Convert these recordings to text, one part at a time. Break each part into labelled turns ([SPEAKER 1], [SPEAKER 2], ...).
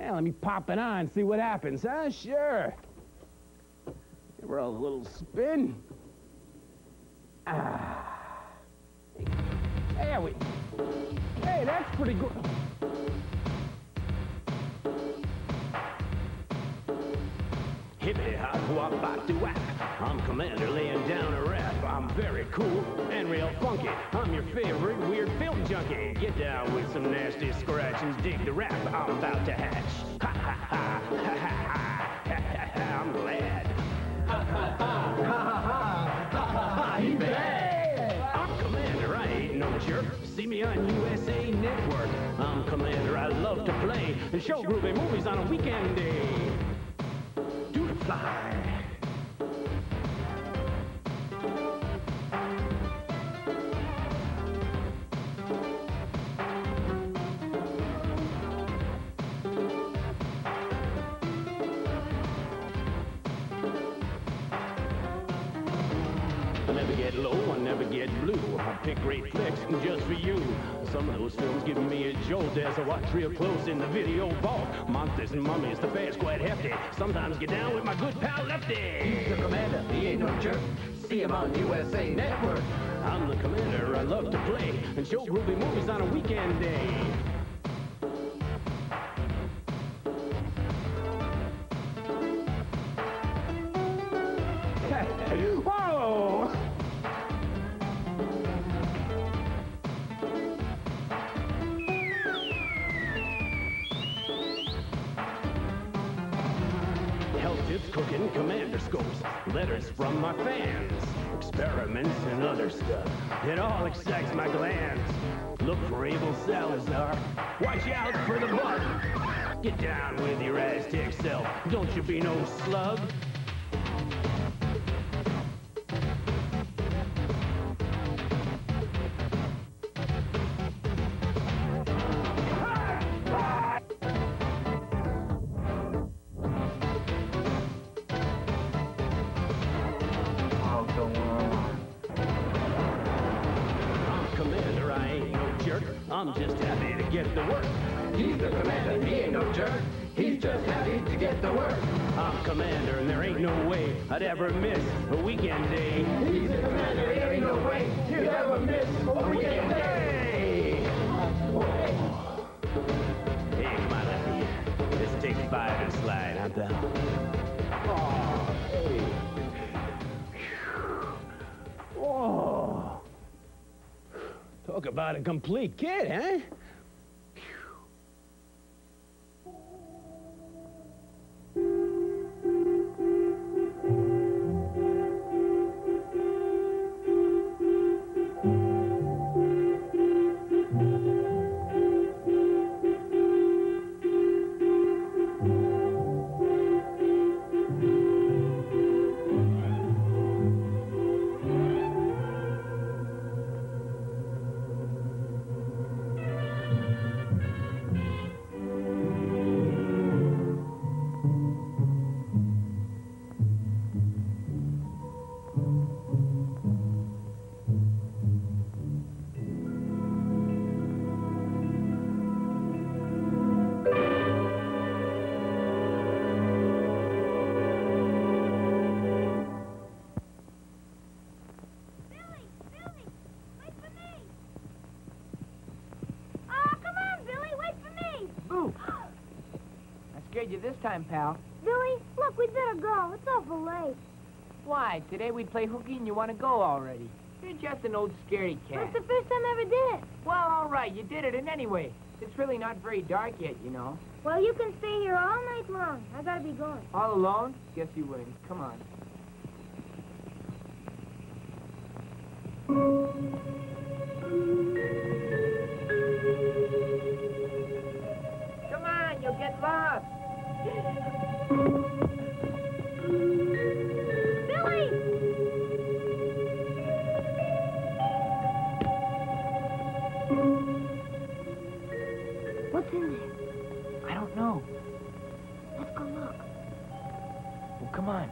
[SPEAKER 1] Yeah, let me pop it on, see what happens, huh? Sure. Give her a little spin. Ah. There we... Hey, that's pretty good. Hippity hop, wop, bop, doo wop. I'm Commander laying down a rap. I'm very cool and real funky. I'm your favorite weird film junkie. Get down with some nasty scratch and dig the rap I'm about to hatch. Ha ha ha, ha ha ha, ha ha ha, I'm glad. Ha ha ha, ha ha ha, ha ha ha, he's bad. I'm Commander, I ain't no jerk. See me on USA Network. I'm Commander, I love to play and show groovy movies on a weekend day. Do the fly. I never get low, I never get blue. I pick great flicks just for you. Some of those films give me a jolt as I watch real close in the video vault. Monsters and mummies, the fair's quite hefty. Sometimes get down with my good pal Lefty.
[SPEAKER 2] He's the Commander, he ain't no jerk. See him on USA Network.
[SPEAKER 1] I'm the Commander, I love to play and show groovy movies on a weekend day. Whoa! Hell tips, cooking, commander scopes, letters from my fans, experiments and other stuff. It all excites my glands. Look for Abel Salazar. Watch out for the bug. Get down with your Aztec self. Don't you be no slug. I'm just happy to get the work.
[SPEAKER 2] He's the Commander, he ain't no jerk. He's just happy to get the work.
[SPEAKER 1] I'm Commander, and there ain't no way I'd ever miss a weekend day.
[SPEAKER 2] He's the Commander, there ain't no way you'd ever miss a weekend day.
[SPEAKER 1] Hey, come on, Lefty. Let's take 5 and slide, huh, pal? Oh, hey. Whoa. Talk about a complete kid, huh?
[SPEAKER 3] You this time, pal.
[SPEAKER 4] Billy, look, we'd better go. It's awful late.
[SPEAKER 3] Why? Today we'd play hooky and you want to go already. You're just an old scaredy cat.
[SPEAKER 4] That's the first time I ever did it.
[SPEAKER 3] Well, all right, you did it, and anyway, it's really not very dark yet, you know.
[SPEAKER 4] Well, you can stay here all night long. I gotta be going.
[SPEAKER 3] All alone? Guess you win. Come on. Come on, you'll get lost.
[SPEAKER 4] Billy! What's in there?
[SPEAKER 3] I don't know.
[SPEAKER 4] Let's go look.
[SPEAKER 3] Well, come on.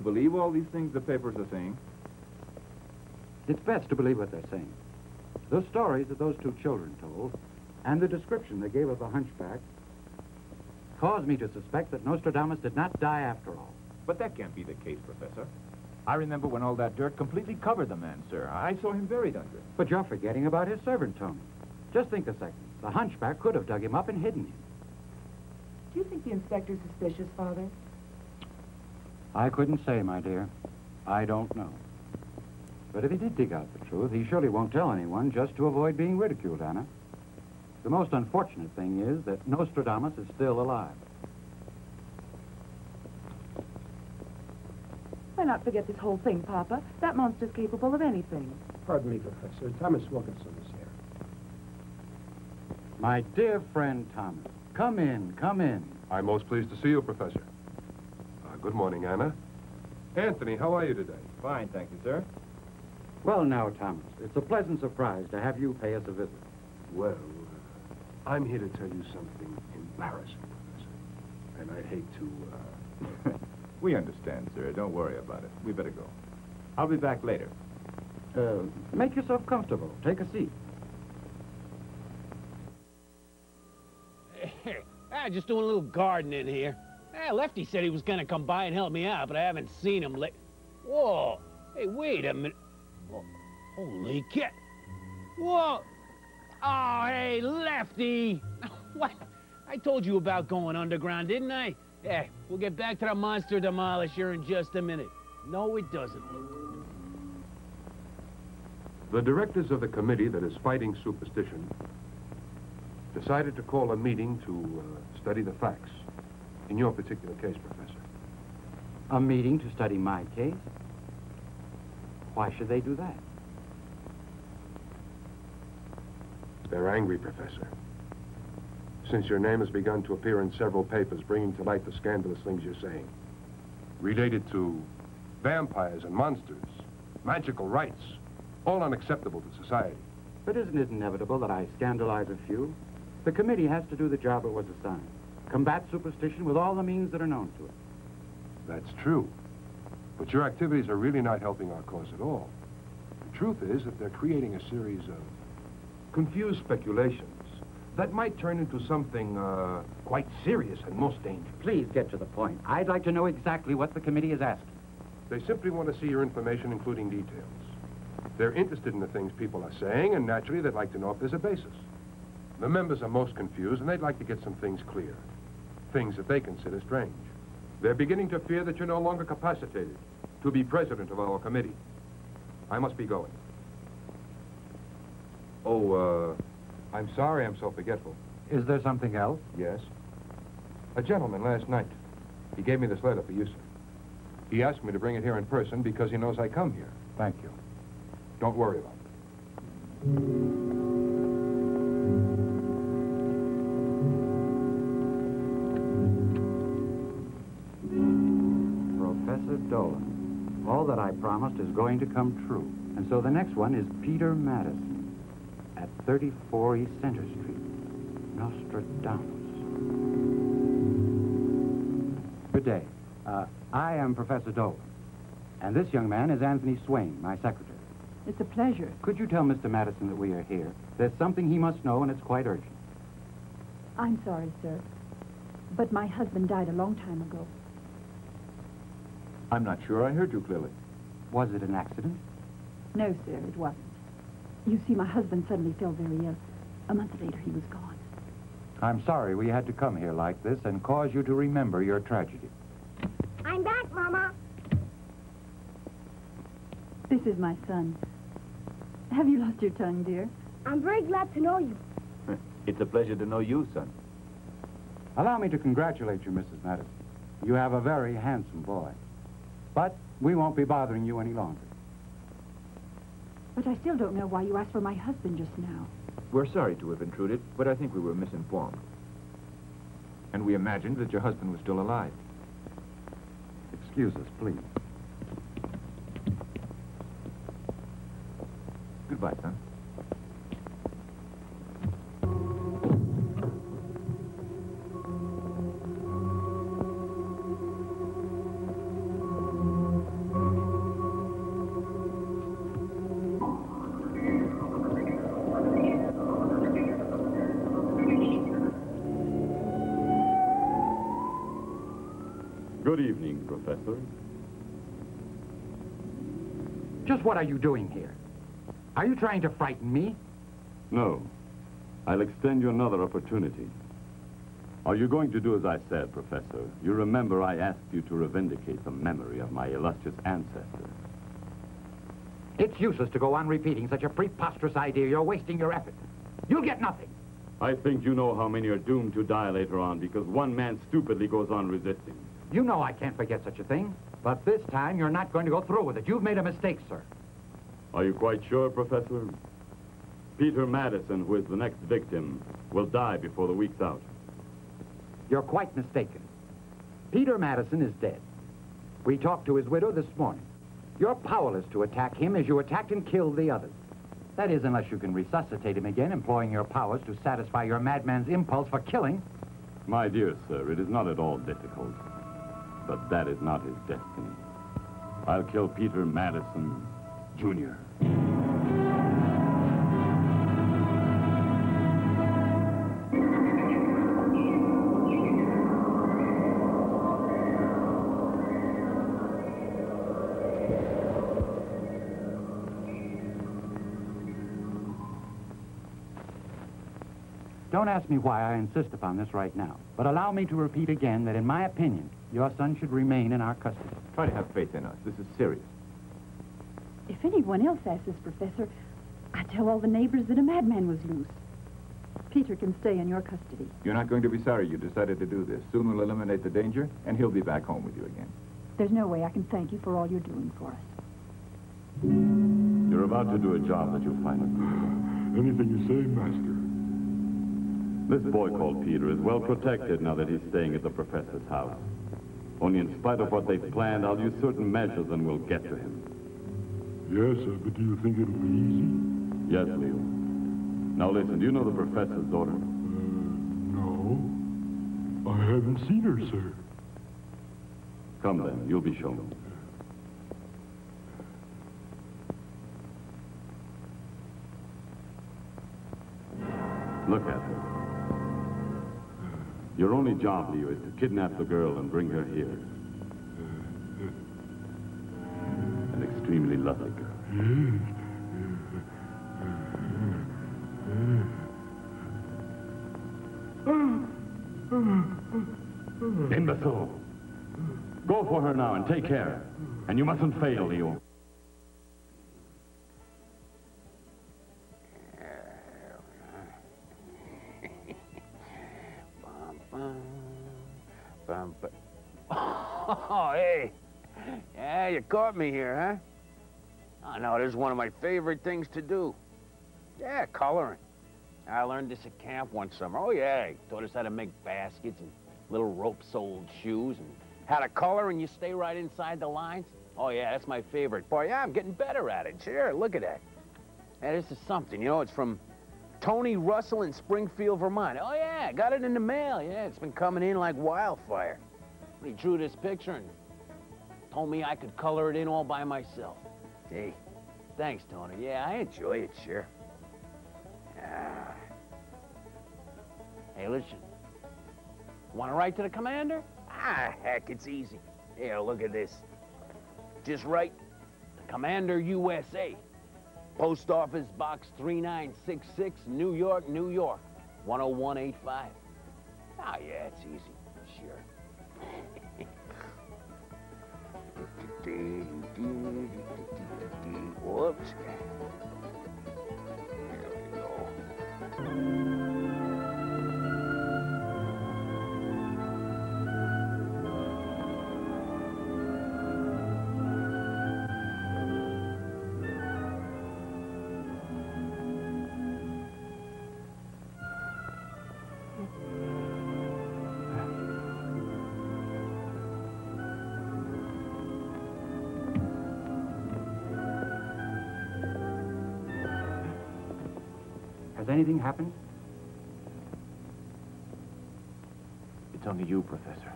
[SPEAKER 5] believe all these things the papers are saying?
[SPEAKER 6] It's best to believe what they're saying. Those stories that those two children told, and the description they gave of the hunchback, caused me to suspect that Nostradamus did not die after all.
[SPEAKER 5] But that can't be the case, Professor. I remember when all that dirt completely covered the man, sir. I saw him buried under it.
[SPEAKER 6] But you're forgetting about his servant, Tony. Just think a second. The hunchback could have dug him up and hidden him.
[SPEAKER 7] Do you think the inspector's suspicious, Father?
[SPEAKER 6] I couldn't say, my dear. I don't know. But if he did dig out the truth, he surely won't tell anyone just to avoid being ridiculed, Anna. The most unfortunate thing is that Nostradamus is still alive.
[SPEAKER 7] Why not forget this whole thing, Papa? That monster's capable of anything.
[SPEAKER 8] Pardon me, Professor. Thomas Wilkinson is here.
[SPEAKER 6] My dear friend Thomas, come in, come in.
[SPEAKER 9] I'm most pleased to see you, Professor. Good morning, Anna. Anthony, how are you today?
[SPEAKER 5] Fine, thank you, sir.
[SPEAKER 6] Well, now, Thomas, it's a pleasant surprise to have you pay us a visit.
[SPEAKER 8] Well, I'm here to tell you something embarrassing, Professor. And I'd hate to,
[SPEAKER 5] We understand, sir. Don't worry about it. We better go. I'll be back later.
[SPEAKER 6] Make yourself comfortable. Take a seat.
[SPEAKER 1] Just doing a little gardening here. Lefty said he was gonna come by and help me out, but I haven't seen him lately. Whoa! Hey, wait a minute. Oh, holy cat! Whoa! Oh, hey, Lefty! What? I told you about going underground, didn't I? Yeah, we'll get back to the monster demolisher in just a minute. No, it doesn't look.
[SPEAKER 9] The directors of the committee that is fighting superstition decided to call a meeting to study the facts in your particular case, Professor.
[SPEAKER 6] A meeting to study my case? Why should they do that?
[SPEAKER 9] They're angry, Professor. Since your name has begun to appear in several papers bringing to light the scandalous things you're saying, related to vampires and monsters, magical rites, all unacceptable to society.
[SPEAKER 6] But isn't it inevitable that I scandalize a few? The committee has to do the job it was assigned. Combat superstition with all the means that are known to it.
[SPEAKER 9] That's true. But your activities are really not helping our cause at all. The truth is that they're creating a series of confused speculations that might turn into something quite serious and most dangerous.
[SPEAKER 6] Please get to the point. I'd like to know exactly what the committee is asking.
[SPEAKER 9] They simply want to see your information, including details. They're interested in the things people are saying, and naturally they'd like to know if there's a basis. The members are most confused, and they'd like to get some things clear. Things that they consider strange. They're beginning to fear that you're no longer capacitated to be president of our committee. I must be going. Oh, I'm sorry I'm so forgetful.
[SPEAKER 6] Is there something else?
[SPEAKER 9] Yes. A gentleman last night. He gave me this letter for you, sir. He asked me to bring it here in person because he knows I come here.
[SPEAKER 6] Thank you.
[SPEAKER 9] Don't worry about it.
[SPEAKER 6] Professor Dolan. All that I promised is going to come true. And so the next one is Peter Madison at 34 East Center Street. Nostradamus. Good day. I am Professor Dolan. And this young man is Anthony Swain, my secretary.
[SPEAKER 7] It's a pleasure.
[SPEAKER 6] Could you tell Mr. Madison that we are here? There's something he must know, and it's quite urgent.
[SPEAKER 10] I'm sorry, sir. But my husband died a long time ago.
[SPEAKER 5] I'm not sure I heard you clearly.
[SPEAKER 6] Was it an accident?
[SPEAKER 10] No, sir, it wasn't. You see, my husband suddenly fell very ill. A month later, he was gone.
[SPEAKER 6] I'm sorry we had to come here like this and cause you to remember your tragedy.
[SPEAKER 4] I'm back, Mama.
[SPEAKER 10] This is my son. Have you lost your tongue, dear?
[SPEAKER 4] I'm very glad to know you.
[SPEAKER 5] It's a pleasure to know you, son.
[SPEAKER 6] Allow me to congratulate you, Mrs. Madison. You have a very handsome boy. But we won't be bothering you any longer.
[SPEAKER 10] But I still don't know why you asked for my husband just now.
[SPEAKER 5] We're sorry to have intruded, but I think we were misinformed. And we imagined that your husband was still alive.
[SPEAKER 6] Excuse us, please.
[SPEAKER 5] Goodbye, son.
[SPEAKER 11] Good evening, Professor.
[SPEAKER 6] Just what are you doing here? Are you trying to frighten me?
[SPEAKER 11] No. I'll extend you another opportunity. Are you going to do as I said, Professor? You remember I asked you to revindicate the memory of my illustrious ancestor.
[SPEAKER 6] It's useless to go on repeating such a preposterous idea. You're wasting your effort. You'll get nothing.
[SPEAKER 11] I think you know how many are doomed to die later on because one man stupidly goes on resisting.
[SPEAKER 6] You know I can't forget such a thing. But this time, you're not going to go through with it. You've made a mistake, sir.
[SPEAKER 11] Are you quite sure, Professor? Peter Madison, who is the next victim, will die before the week's out.
[SPEAKER 6] You're quite mistaken. Peter Madison is dead. We talked to his widow this morning. You're powerless to attack him as you attacked and killed the others. That is, unless you can resuscitate him again, employing your powers to satisfy your madman's impulse for killing.
[SPEAKER 11] My dear sir, it is not at all difficult. But that is not his destiny. I'll kill Peter Madison, Jr.
[SPEAKER 6] Don't ask me why I insist upon this right now, but allow me to repeat again that in my opinion, your son should remain in our custody.
[SPEAKER 5] Try to have faith in us. This is serious.
[SPEAKER 10] If anyone else asks this, Professor, I tell all the neighbors that a madman was loose. Peter can stay in your custody.
[SPEAKER 5] You're not going to be sorry you decided to do this. Soon we'll eliminate the danger, and he'll be back home with you again.
[SPEAKER 10] There's no way I can thank you for all you're doing for us.
[SPEAKER 11] You're about to do a job that you'll find agreeable.
[SPEAKER 8] Anything you say, Master.
[SPEAKER 11] This boy called Peter is well protected now that he's staying at the professor's house. Only in spite of what they've planned, I'll use certain measures and we'll get to him.
[SPEAKER 8] Yes, sir, but do you think it'll be easy?
[SPEAKER 11] Yes, Leo. Now listen, do you know the professor's daughter?
[SPEAKER 8] No. I haven't seen her, sir.
[SPEAKER 11] Come then, you'll be shown. Look at her. Your only job, Leo, is to kidnap the girl and bring her here. An extremely lovely girl. Imbecile! Go for her now and take care. And you mustn't fail, Leo.
[SPEAKER 12] Oh, hey. Yeah, you caught me here, huh? Oh, no, this is one of my favorite things to do. Yeah, coloring. I learned this at camp one summer. Oh, yeah, he taught us how to make baskets and little rope-soled shoes and how to color and you stay right inside the lines. Oh, yeah, that's my favorite part. Yeah, I'm getting better at it. Sure, look at that. Hey, this is something, you know, it's from Tony Russell in Springfield, Vermont. Oh, yeah, I got it in the mail. Yeah, it's been coming in like wildfire. He drew this picture and told me I could color it in all by myself. Hey, thanks, Tony. Yeah, I enjoy it, sure. Hey, listen. Want to write to the commander? Ah, heck, it's easy. Here, look at this. Just write to Commander USA. Post Office Box 3966, New York, New York, 10185. Ah, yeah, it's easy. Sure. Whoops. There we go.
[SPEAKER 6] Has anything happened?
[SPEAKER 5] It's only you, Professor.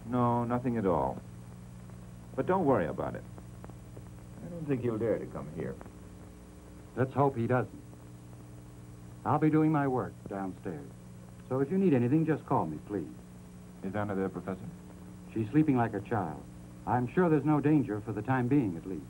[SPEAKER 5] No, nothing at all. But don't worry about it. I don't think he'll dare to come here.
[SPEAKER 6] Let's hope he doesn't. I'll be doing my work downstairs. So if you need anything, just call me, please.
[SPEAKER 5] Is Anna there, Professor?
[SPEAKER 6] She's sleeping like a child. I'm sure there's no danger for the time being, at least.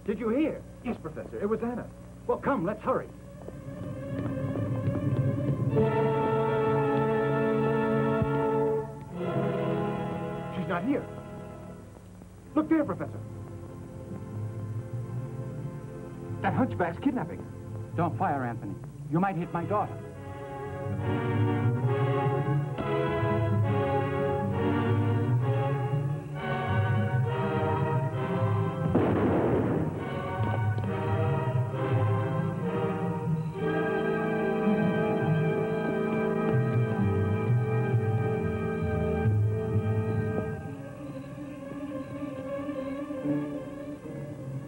[SPEAKER 5] Did you hear? Yes, Professor. It was Anna. Well, come, let's hurry. She's not here. Look there, Professor. That hunchback's kidnapping her.
[SPEAKER 6] Don't fire, Anthony. You might hit my daughter.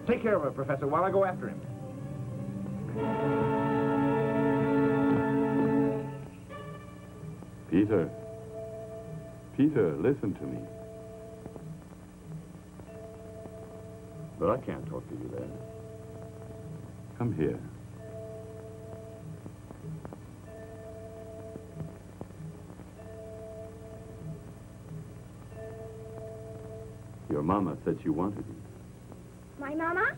[SPEAKER 5] Take care of her, Professor, while I go after him.
[SPEAKER 11] Peter. Peter, listen to me. But I can't talk to you there. Come here. Your mama said she wanted you.
[SPEAKER 4] My mama?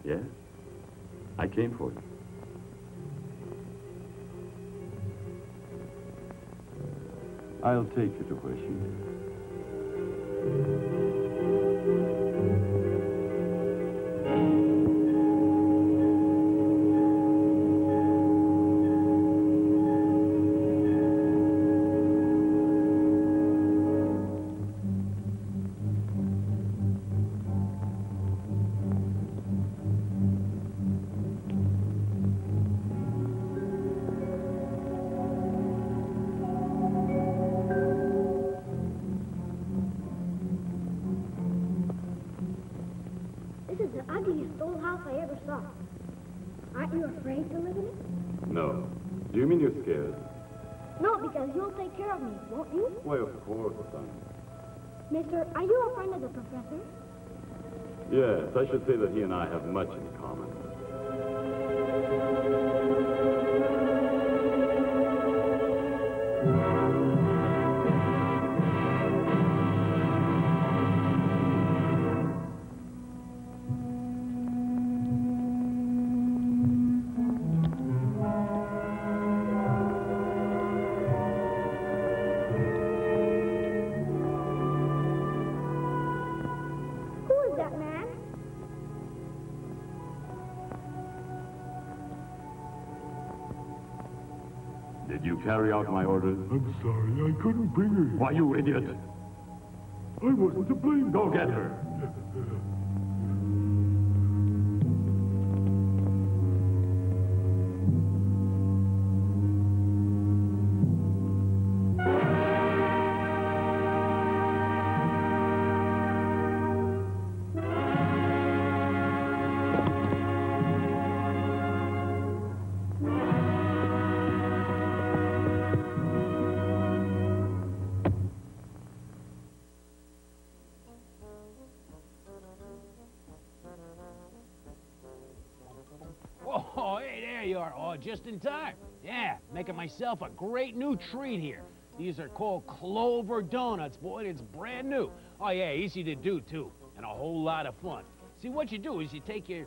[SPEAKER 11] Yes. I came for you. I'll take you to where she is.
[SPEAKER 4] This is the ugliest old house I ever saw. Aren't you afraid to live in it?
[SPEAKER 11] No. Do you mean you're scared?
[SPEAKER 4] No, because you'll take care of me, won't you?
[SPEAKER 11] Why, of course, son.
[SPEAKER 4] Mister, are you a friend of the professor?
[SPEAKER 11] Yes, I should say that he and I have much in common.
[SPEAKER 4] Who is that man?
[SPEAKER 11] Did you carry out my orders?
[SPEAKER 8] I'm sorry, I couldn't bring her.
[SPEAKER 11] Why, you idiot!
[SPEAKER 8] I wasn't to blame.
[SPEAKER 11] Go get her!
[SPEAKER 12] Oh, hey, there you are. Oh, just in time. Yeah, making myself a great new treat here. These are called Clover Donuts, boy. It's brand new. Oh, yeah, easy to do, too, and a whole lot of fun. See, what you do is you take your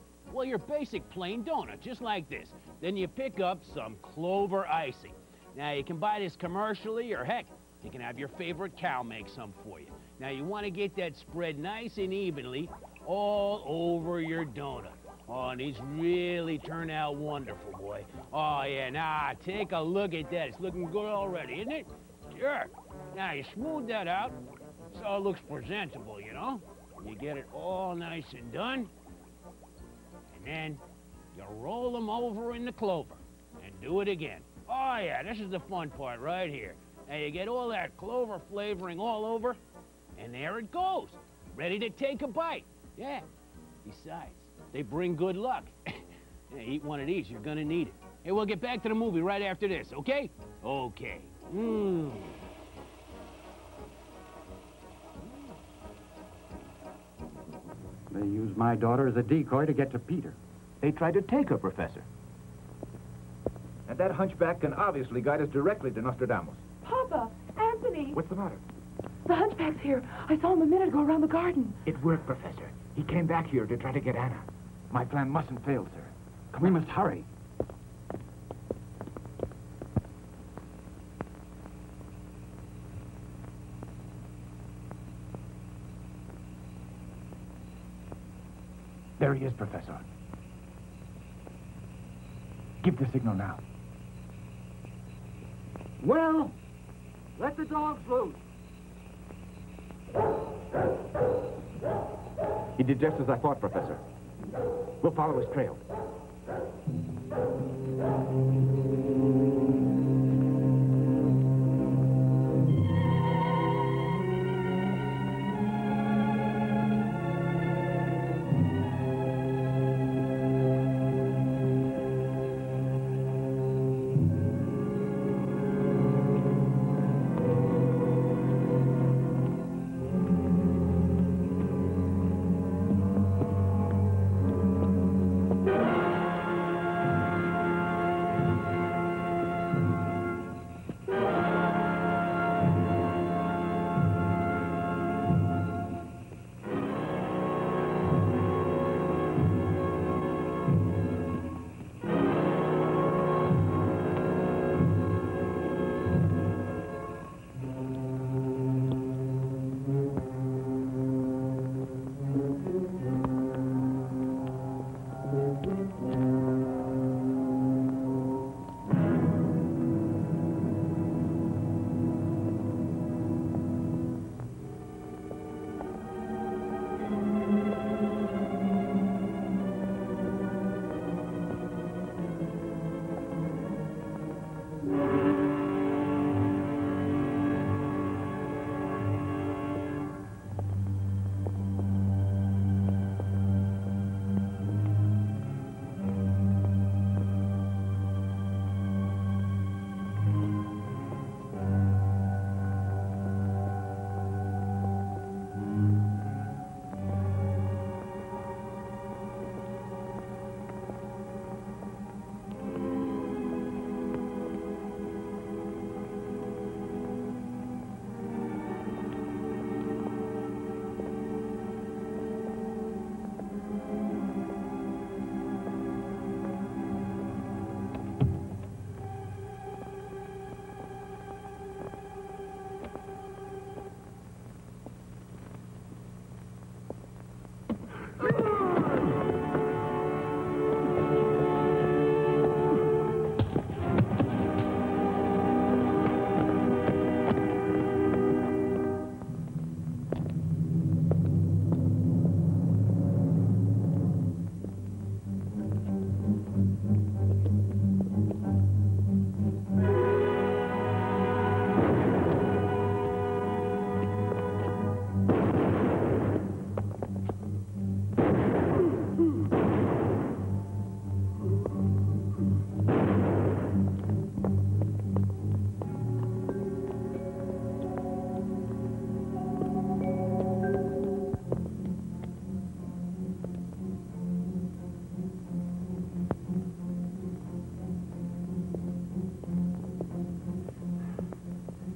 [SPEAKER 12] basic plain donut, just like this. Then you pick up some clover icing. Now, you can buy this commercially, or heck, you can have your favorite cow make some for you. Now, you want to get that spread nice and evenly all over your donut. Oh, and these really turn out wonderful, boy. Oh, yeah, now, take a look at that. It's looking good already, isn't it? Sure. Now, you smooth that out so it looks presentable, you know? You get it all nice and done, and then you roll them over in the clover and do it again. Oh, yeah, this is the fun part right here. Now, you get all that clover flavoring all over, and there it goes, ready to take a bite. Yeah. Besides, they bring good luck. Yeah, eat one of these, you're gonna need it. Hey, we'll get back to the movie right after this, okay? Okay.
[SPEAKER 6] They used my daughter as a decoy to get to Peter.
[SPEAKER 5] They tried to take her, Professor. And that hunchback can obviously guide us directly to Nostradamus.
[SPEAKER 7] Papa, Anthony.
[SPEAKER 5] What's the matter?
[SPEAKER 7] The hunchback's here. I saw him a minute ago around the garden.
[SPEAKER 5] It worked, Professor. He came back here to try to get Anna. My plan mustn't fail, sir.
[SPEAKER 6] Come, we must hurry.
[SPEAKER 5] There he is, Professor. Give the signal now.
[SPEAKER 6] Well, let the dogs loose.
[SPEAKER 5] He did just as I thought, Professor. We'll follow his trail.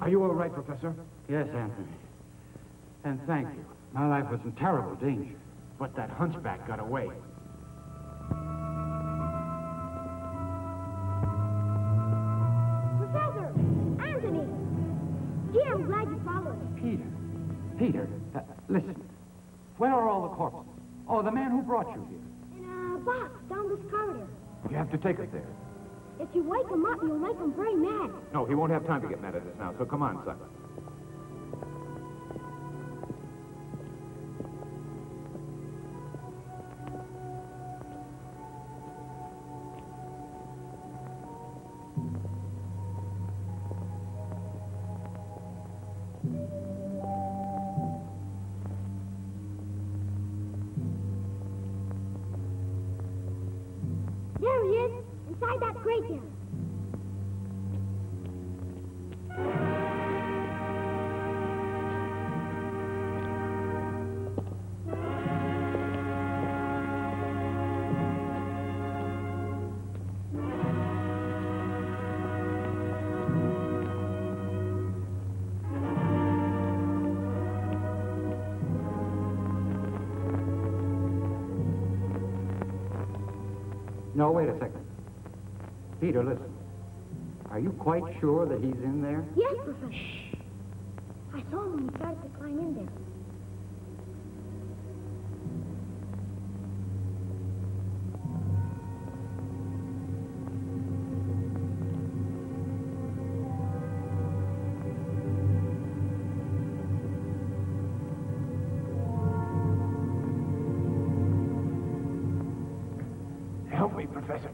[SPEAKER 5] Are you all right, Professor?
[SPEAKER 6] Yes, Anthony. And thank you. My life was in terrible danger.
[SPEAKER 5] But that hunchback got away.
[SPEAKER 4] Professor! Anthony! Gee, I'm glad you followed.
[SPEAKER 6] Peter, listen. Where are all the corpses? Oh, the man who brought you here.
[SPEAKER 4] In a box down this corridor.
[SPEAKER 5] You have to take us there.
[SPEAKER 4] If you wake him up, you'll make him very mad.
[SPEAKER 5] No, he won't have time to get mad at us now, so come on, son.
[SPEAKER 4] There he is, inside that crate there.
[SPEAKER 6] No, wait a second. Peter, listen. Are you quite sure that he's in there?
[SPEAKER 4] Yes, Professor. Shh. I saw him when he started to climb in there.
[SPEAKER 3] Help me, Professor.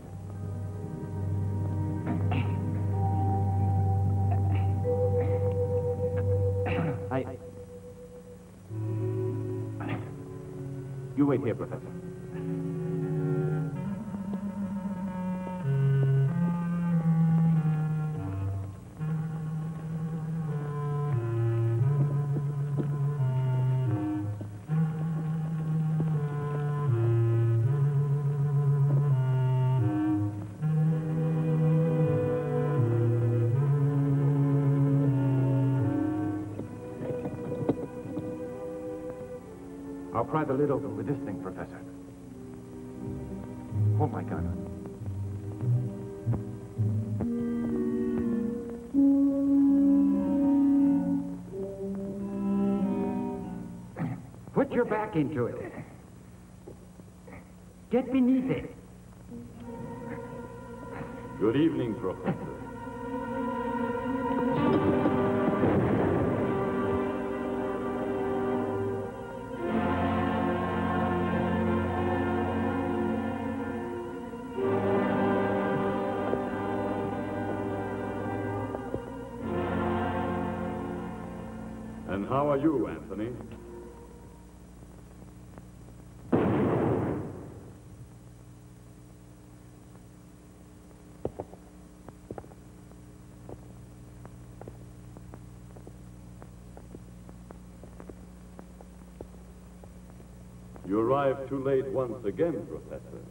[SPEAKER 5] You wait here, Professor. I'll pry the lid open with this thing, Professor. Hold my gun.
[SPEAKER 6] Put your back into it. Get beneath it.
[SPEAKER 11] Good evening, Professor. And how are you, Anthony? You arrived too late once again, Professor.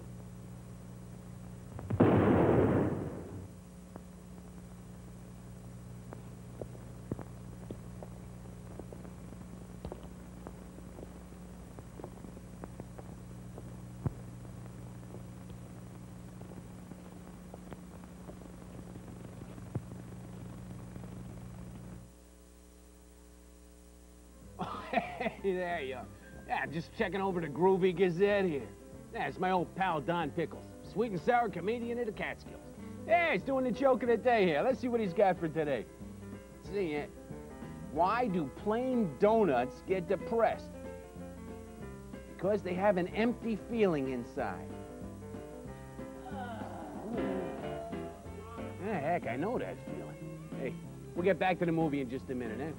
[SPEAKER 12] Hey, there you are. Yeah, I'm just checking over the Groovie Gazette here. Yeah, it's my old pal Don Pickles, sweet and sour comedian of the Catskills. Yeah, he's doing the joke of the day here. Let's see what he's got for today. Let's see, why do plain donuts get depressed? Because they have an empty feeling inside. Yeah, heck, I know that feeling. Hey, we'll get back to the movie in just a minute, eh?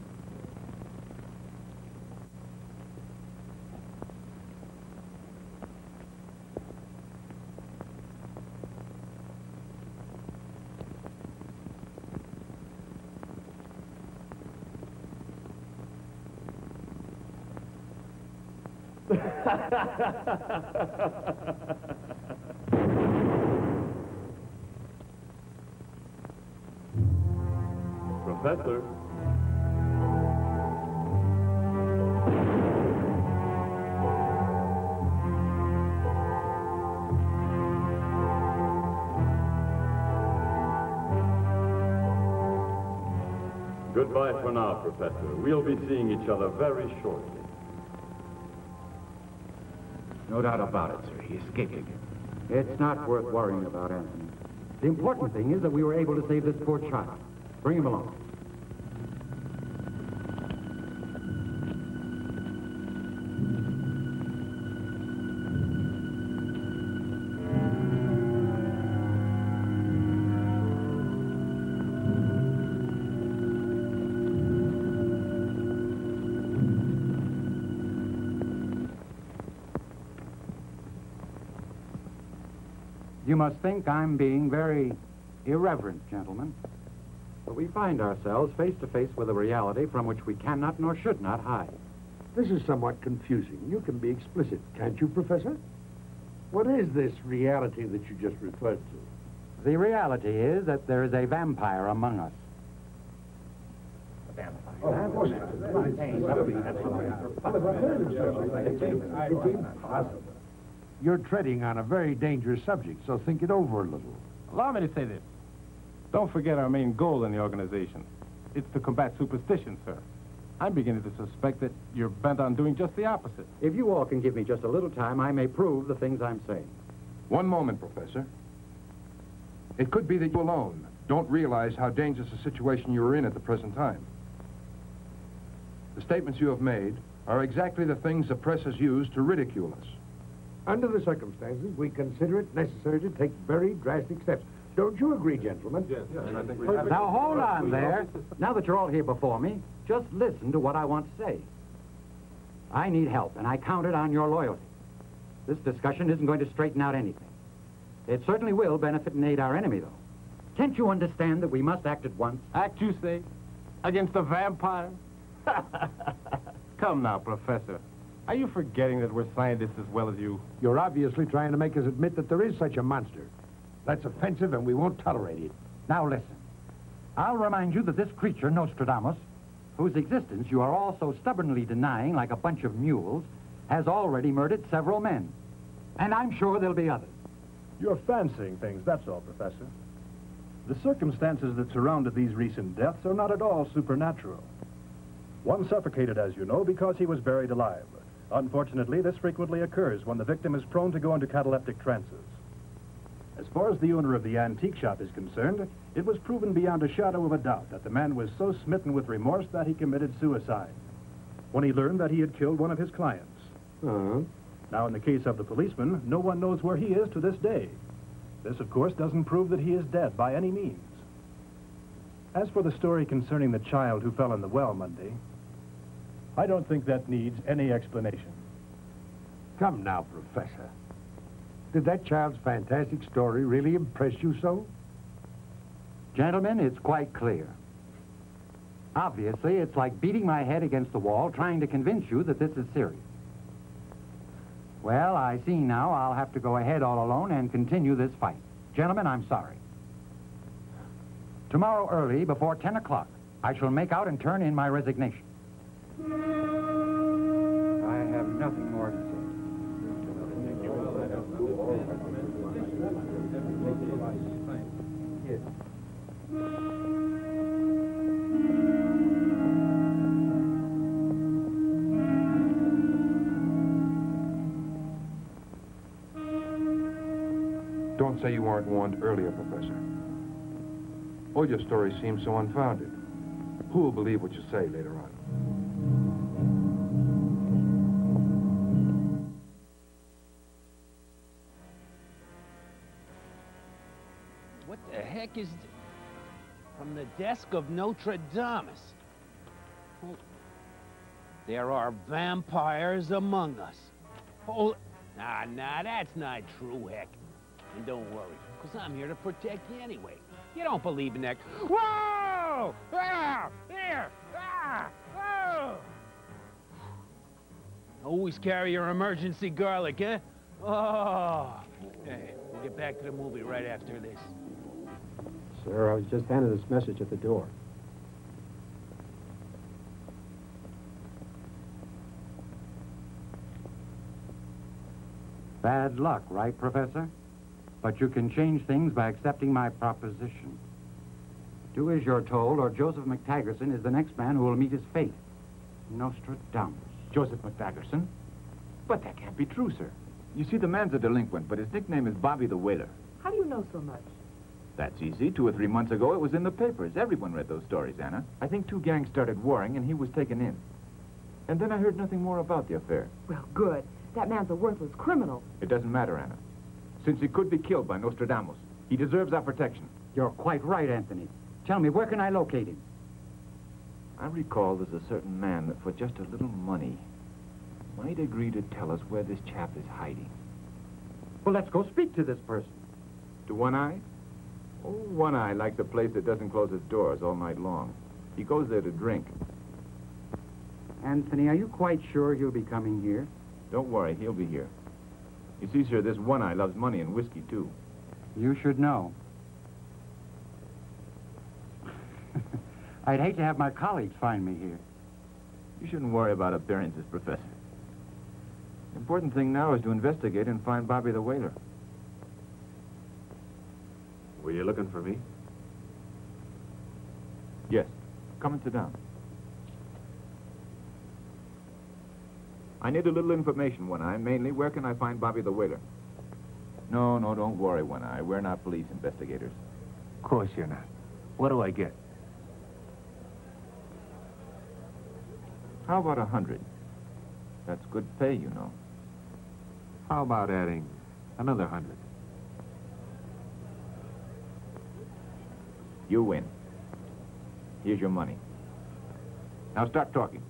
[SPEAKER 11] Professor? Goodbye for now, Professor. We'll be seeing each other very shortly.
[SPEAKER 5] No doubt about it, sir. He escaped again.
[SPEAKER 6] It's not worth worrying about, Anthony. The important thing is that we were able to save this poor child. Bring him along. You must think I'm being very irreverent, gentlemen. But we find ourselves face to face with a reality from which we cannot nor should not hide.
[SPEAKER 8] This is somewhat confusing. You can be explicit, can't you, Professor? What is this reality that you just referred to?
[SPEAKER 6] The reality is that there is a vampire among us.
[SPEAKER 8] You're treading on a very dangerous subject, so think it over a little.
[SPEAKER 13] Allow me to say this. Don't forget our main goal in the organization. It's to combat superstition, sir. I'm beginning to suspect that you're bent on doing just the opposite.
[SPEAKER 6] If you all can give me just a little time, I may prove the things I'm saying.
[SPEAKER 9] One moment, Professor. It could be that you alone don't realize how dangerous a situation you are in at the present time. The statements you have made are exactly the things the press has used to ridicule us.
[SPEAKER 8] Under the circumstances, we consider it necessary to take very drastic steps. Don't you agree, gentlemen?
[SPEAKER 9] Yes.
[SPEAKER 6] Now, hold on there. Now that you're all here before me, just listen to what I want to say. I need help, and I counted on your loyalty. This discussion isn't going to straighten out anything. It certainly will benefit and aid our enemy, though. Can't you understand that we must act at once?
[SPEAKER 13] Act, you say? Against the vampire? Come now, Professor. Are you forgetting that we're scientists as well as you?
[SPEAKER 8] You're obviously trying to make us admit that there is such a monster. That's offensive, and we won't tolerate it.
[SPEAKER 6] Now, listen. I'll remind you that this creature, Nostradamus, whose existence you are all so stubbornly denying like a bunch of mules, has already murdered several men. And I'm sure there'll be others.
[SPEAKER 14] You're fancying things, that's all, Professor. The circumstances that surrounded these recent deaths are not at all supernatural. One suffocated, as you know, because he was buried alive. Unfortunately, this frequently occurs when the victim is prone to go into cataleptic trances. As far as the owner of the antique shop is concerned, it was proven beyond a shadow of a doubt that the man was so smitten with remorse that he committed suicide when he learned that he had killed one of his clients. Now, in the case of the policeman, no one knows where he is to this day. This, of course, doesn't prove that he is dead by any means. As for the story concerning the child who fell in the well Monday, I don't think that needs any explanation.
[SPEAKER 8] Come now, Professor. Did that child's fantastic story really impress you so?
[SPEAKER 6] Gentlemen, it's quite clear. Obviously, it's like beating my head against the wall trying to convince you that this is serious. Well, I see now I'll have to go ahead all alone and continue this fight. Gentlemen, I'm sorry. Tomorrow early, before 10 o'clock, I shall make out and turn in my resignation. I have nothing more to say.
[SPEAKER 9] Don't say you weren't warned earlier, Professor. All your stories seem so unfounded. Who will believe what you say later on?
[SPEAKER 12] What the heck is... From the desk of Nostradamus. Oh, there are vampires among us. Oh, nah, that's not true, heck. And don't worry, because I'm here to protect you anyway. You don't believe in that... Whoa! Ah! Here! Ah! Oh! Always carry your emergency garlic, eh? Oh! Hey, we'll get back to the movie right after this.
[SPEAKER 15] Sir, I was just handed this message at the door.
[SPEAKER 6] Bad luck, right, Professor? But you can change things by accepting my proposition. Do as you're told, or Joseph McTaggerson is the next man who will meet his fate. Nostradamus.
[SPEAKER 5] Joseph McTaggerson? But that can't be true, sir. You see, the man's a delinquent, but his nickname is Bobby the Whaler.
[SPEAKER 7] How do you know so much?
[SPEAKER 5] That's easy. 2 or 3 months ago, it was in the papers. Everyone read those stories, Anna. I think 2 gangs started warring, and he was taken in. And then I heard nothing more about the affair.
[SPEAKER 7] Well, good. That man's a worthless criminal.
[SPEAKER 5] It doesn't matter, Anna. Since he could be killed by Nostradamus, he deserves our protection.
[SPEAKER 6] You're quite right, Anthony. Tell me, where can I locate him?
[SPEAKER 5] I recall there's a certain man that for just a little money might agree to tell us where this chap is hiding.
[SPEAKER 6] Well, let's go speak to this person.
[SPEAKER 5] Mr. One-Eye? Oh, One-Eye likes a place that doesn't close its doors all night long. He goes there to drink.
[SPEAKER 6] Anthony, are you quite sure he'll be coming here?
[SPEAKER 5] Don't worry, he'll be here. You see, sir, this One-Eye loves money and whiskey, too.
[SPEAKER 6] You should know. I'd hate to have my colleagues find me here.
[SPEAKER 5] You shouldn't worry about appearances, Professor. The important thing now is to investigate and find Bobby the Whaler.
[SPEAKER 8] Were you looking for me?
[SPEAKER 5] Yes. Come and sit down. I need a little information, One-Eye. Mainly, where can I find Bobby the Whaler? No, don't worry, One-Eye. We're not police investigators.
[SPEAKER 8] Of course you're not. What do I get?
[SPEAKER 5] How about 100? That's good pay, you know.
[SPEAKER 8] How about adding another 100?
[SPEAKER 5] You win. Here's your money. Now start talking.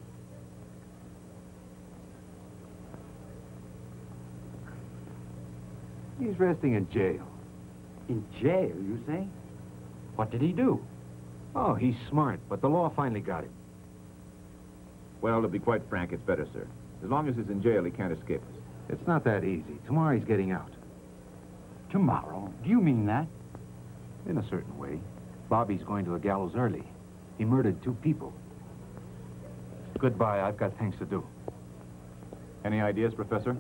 [SPEAKER 8] He's resting in jail.
[SPEAKER 6] In jail, you say? What did he do?
[SPEAKER 8] Oh, he's smart, but the law finally got him.
[SPEAKER 5] Well, to be quite frank, it's better, sir. As long as he's in jail, he can't escape us.
[SPEAKER 8] It's not that easy. Tomorrow he's getting out.
[SPEAKER 6] Tomorrow? Do you mean that?
[SPEAKER 8] In a certain way. Bobby's going to a gallows early. He murdered 2 people. Goodbye, I've got things to do.
[SPEAKER 5] Any ideas, Professor?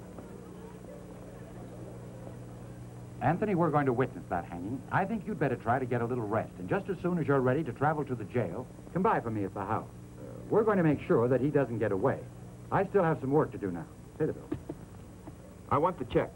[SPEAKER 6] Anthony, we're going to witness that hanging. I think you'd better try to get a little rest. And just as soon as you're ready to travel to the jail, come by for me at the house. We're going to make sure that he doesn't get away. I still have some work to do now. Pay the bill.
[SPEAKER 5] I want the check.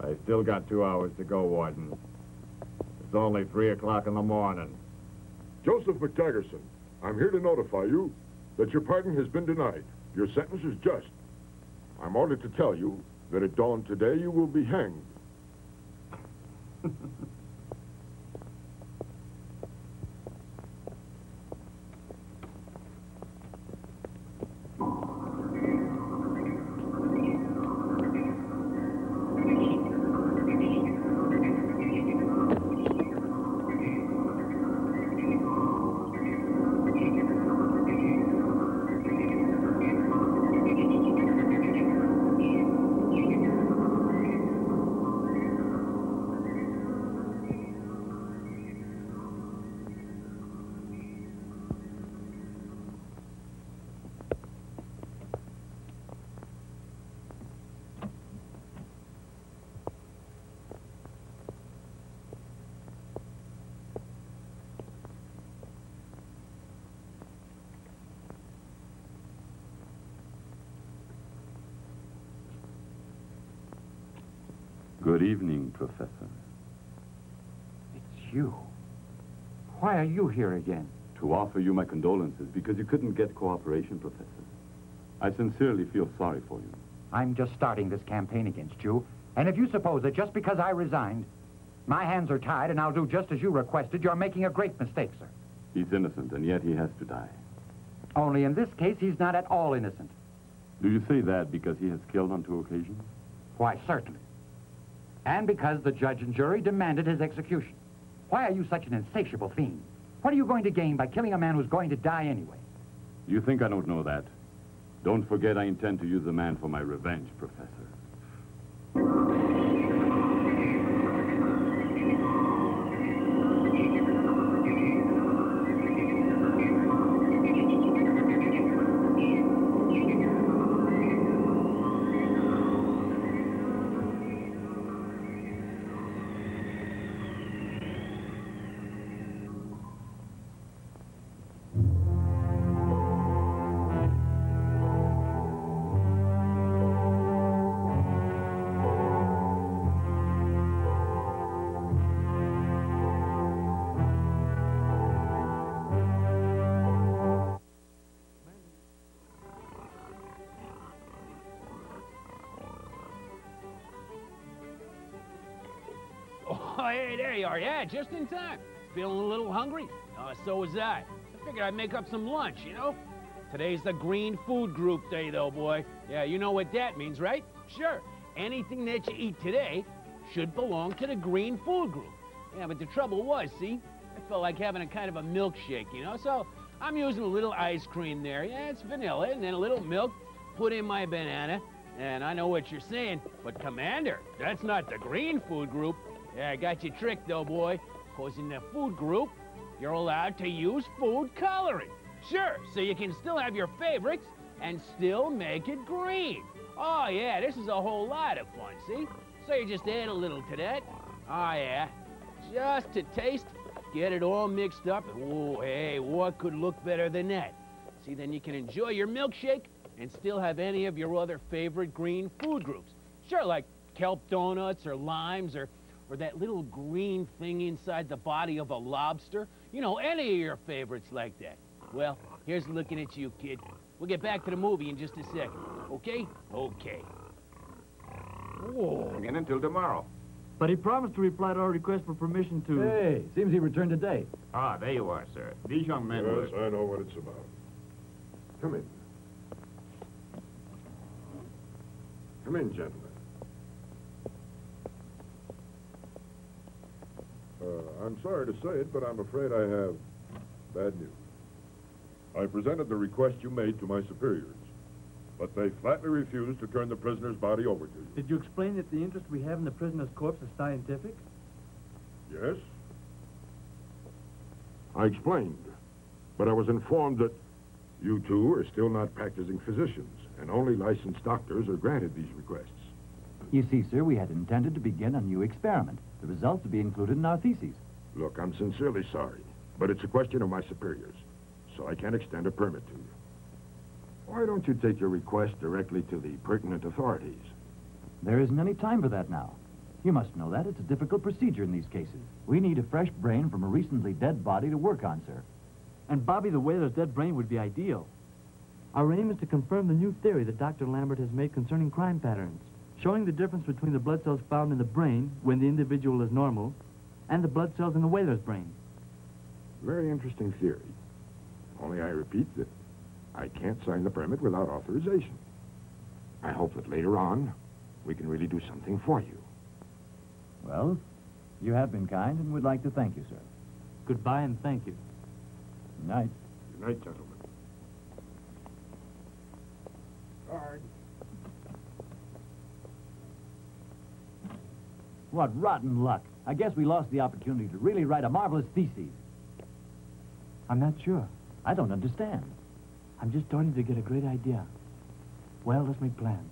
[SPEAKER 16] I still got 2 hours to go, Warden. It's only 3 o'clock in the morning.
[SPEAKER 17] Joseph McTaggerson, I'm here to notify you that your pardon has been denied. Your sentence is just. I'm ordered to tell you that at dawn today you will be hanged.
[SPEAKER 11] Good evening, Professor.
[SPEAKER 6] It's you. Why are you here again?
[SPEAKER 11] To offer you my condolences because you couldn't get cooperation, Professor. I sincerely feel sorry for you.
[SPEAKER 6] I'm just starting this campaign against you. And if you suppose that just because I resigned, my hands are tied and I'll do just as you requested, you're making a great mistake, sir.
[SPEAKER 11] He's innocent, and yet he has to die.
[SPEAKER 6] Only in this case, he's not at all innocent.
[SPEAKER 11] Do you say that because he has killed on 2 occasions?
[SPEAKER 6] Why, certainly. And because the judge and jury demanded his execution. Why are you such an insatiable fiend? What are you going to gain by killing a man who's going to die anyway?
[SPEAKER 11] You think I don't know that? Don't forget I intend to use the man for my revenge, Professor.
[SPEAKER 12] hey, there you are. Yeah, just in time. Feeling a little hungry? So was I. I figured I'd make up some lunch, you know? Today's the Green Food Group Day, though, boy. Yeah, you know what that means, right? Sure. Anything that you eat today should belong to the Green Food Group. Yeah, but the trouble was, see, I felt like having a kind of a milkshake, you know? So I'm using a little ice cream there. Yeah, it's vanilla, and then a little milk, put in my banana. And I know what you're saying, but Commander, that's not the Green Food Group. Yeah, I got you tricked, though, boy. Because in the food group, you're allowed to use food coloring. Sure, so you can still have your favorites and still make it green. Oh, yeah, this is a whole lot of fun, see? So you just add a little to that. Oh, yeah, just to taste, get it all mixed up. Oh, hey, what could look better than that? See, then you can enjoy your milkshake and still have any of your other favorite green food groups. Sure, like kelp donuts or limes or that little green thing inside the body of a lobster. You know, any of your favorites like that. Well, here's looking at you, kid. We'll get back to the movie in just a second, okay? Okay.
[SPEAKER 5] Whoa. Again until tomorrow.
[SPEAKER 18] But he promised to reply to our request for permission to...
[SPEAKER 6] Hey, seems he returned today.
[SPEAKER 5] Ah, there you are, sir. These young men
[SPEAKER 17] Yes, I know what it's about. Come in. Come in, gentlemen. I'm sorry to say it, but I'm afraid I have bad news. I presented the request you made to my superiors, but they flatly refused to turn the prisoner's body over to you.
[SPEAKER 18] Did you explain that the interest we have in the prisoner's corpse is scientific?
[SPEAKER 17] Yes? I explained, but I was informed that you two are still not practicing physicians, and only licensed doctors are granted these requests.
[SPEAKER 6] You see, sir, we had intended to begin a new experiment. The results to be included in our theses.
[SPEAKER 17] Look, I'm sincerely sorry, but it's a question of my superiors, so I can't extend a permit to you. Why don't you take your request directly to the pertinent authorities?
[SPEAKER 6] There isn't any time for that now. You must know that. It's a difficult procedure in these cases. We need a fresh brain from a recently dead body to work on, sir.
[SPEAKER 18] And Bobby the Whaler's dead brain would be ideal. Our aim is to confirm the new theory that Dr. Lambert has made concerning crime patterns, showing the difference between the blood cells found in the brain when the individual is normal and the blood cells in the whaler's brain.
[SPEAKER 17] Very interesting theory. Only I repeat that I can't sign the permit without authorization. I hope that later on we can really do something for you.
[SPEAKER 6] Well, you have been kind and would like to thank you, sir.
[SPEAKER 18] Goodbye and thank you.
[SPEAKER 6] Good night.
[SPEAKER 17] Good night, gentlemen.
[SPEAKER 5] Guard.
[SPEAKER 6] What rotten luck. I guess we lost the opportunity to really write a marvelous thesis.
[SPEAKER 18] I'm not sure.
[SPEAKER 6] I don't understand.
[SPEAKER 18] I'm just starting to get a great idea. Well, let's make plans.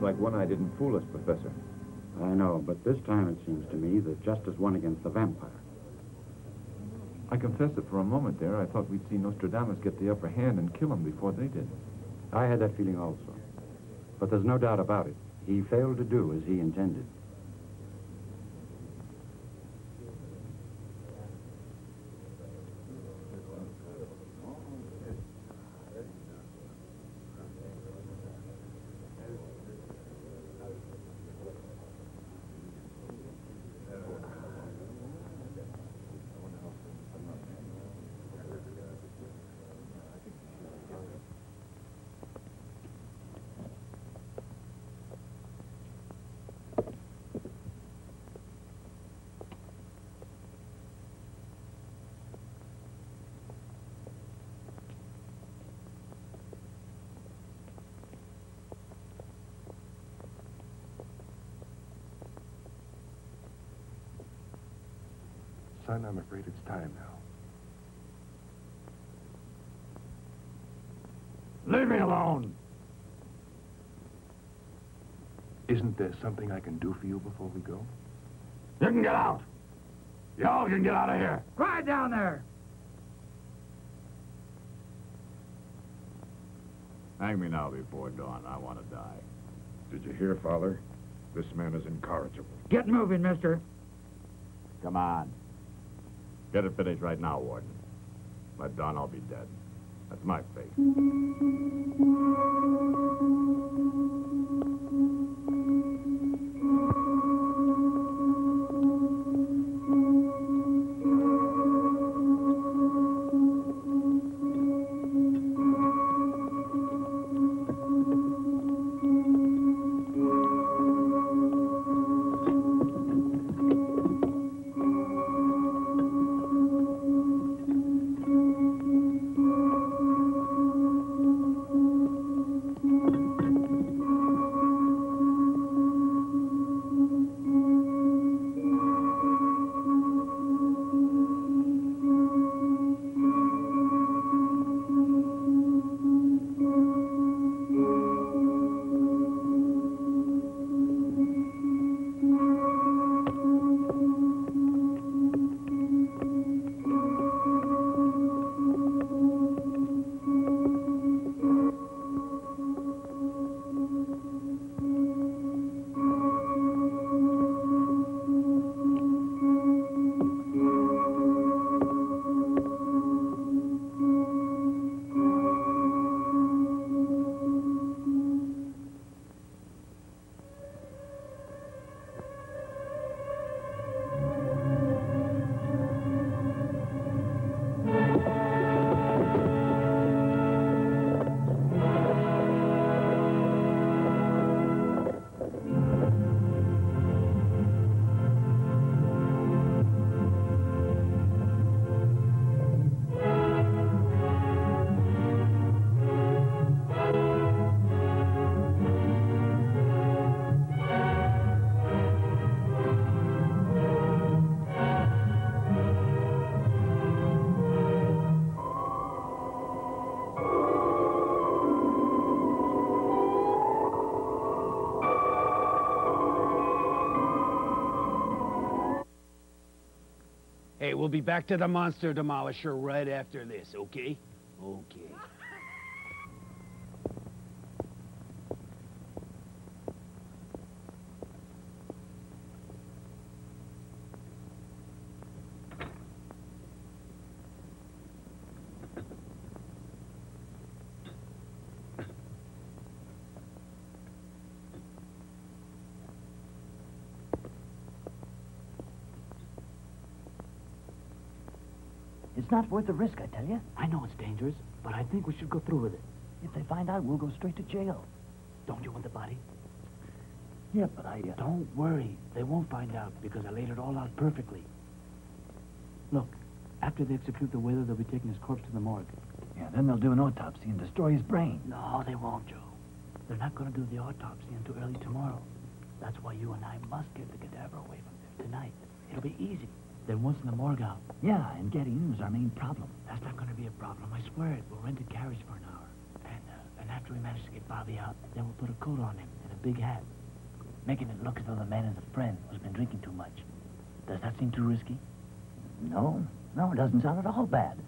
[SPEAKER 5] Like one eye didn't fool us, Professor.
[SPEAKER 6] I know, but this time it seems to me that justice won against the vampire.
[SPEAKER 5] I confess that for a moment there, I thought we'd see Nostradamus get the upper hand and kill him before they did.
[SPEAKER 6] I had that feeling also. But there's no doubt about it. He failed to do as he intended.
[SPEAKER 8] Son, I'm afraid it's time now.
[SPEAKER 16] Leave me alone.
[SPEAKER 9] Isn't there something I can do for you before we go?
[SPEAKER 16] You can get out. Y'all can get out of here.
[SPEAKER 2] Quiet down there.
[SPEAKER 16] Hang me now before dawn. I want to die.
[SPEAKER 17] Did you hear, Father? This man is incorrigible.
[SPEAKER 2] Get moving, mister.
[SPEAKER 16] Come on. Get it finished right now, Warden. By dawn, I'll be dead. That's my fate.
[SPEAKER 12] Hey, we'll be back to the Monster Demolisher right after this, okay? Okay.
[SPEAKER 19] It's not worth the risk, I tell you.
[SPEAKER 18] I know it's dangerous, but I think we should go through with it.
[SPEAKER 19] If they find out, we'll go straight to jail.
[SPEAKER 18] Don't you want the body?
[SPEAKER 19] Yeah, but I...
[SPEAKER 18] Don't worry. They won't find out because I laid it all out perfectly. Look, after they execute the whaler, they'll be taking his corpse to the morgue.
[SPEAKER 19] Yeah, then they'll do an autopsy and destroy his brain.
[SPEAKER 18] No, they won't, Joe. They're not going to do the autopsy until early tomorrow. That's why you and I must get the cadaver away from there tonight. It'll be easy. Then once in the morgue out.
[SPEAKER 19] Yeah, and getting in was our main problem.
[SPEAKER 18] That's not going to be a problem. I swear it. We'll rent a carriage for an hour. And after we manage to get Bobby out, then we'll put a coat on him and a big hat.
[SPEAKER 19] Making it look as though the man is a friend who's been drinking too much. Does that seem too risky? No, it doesn't sound at all bad.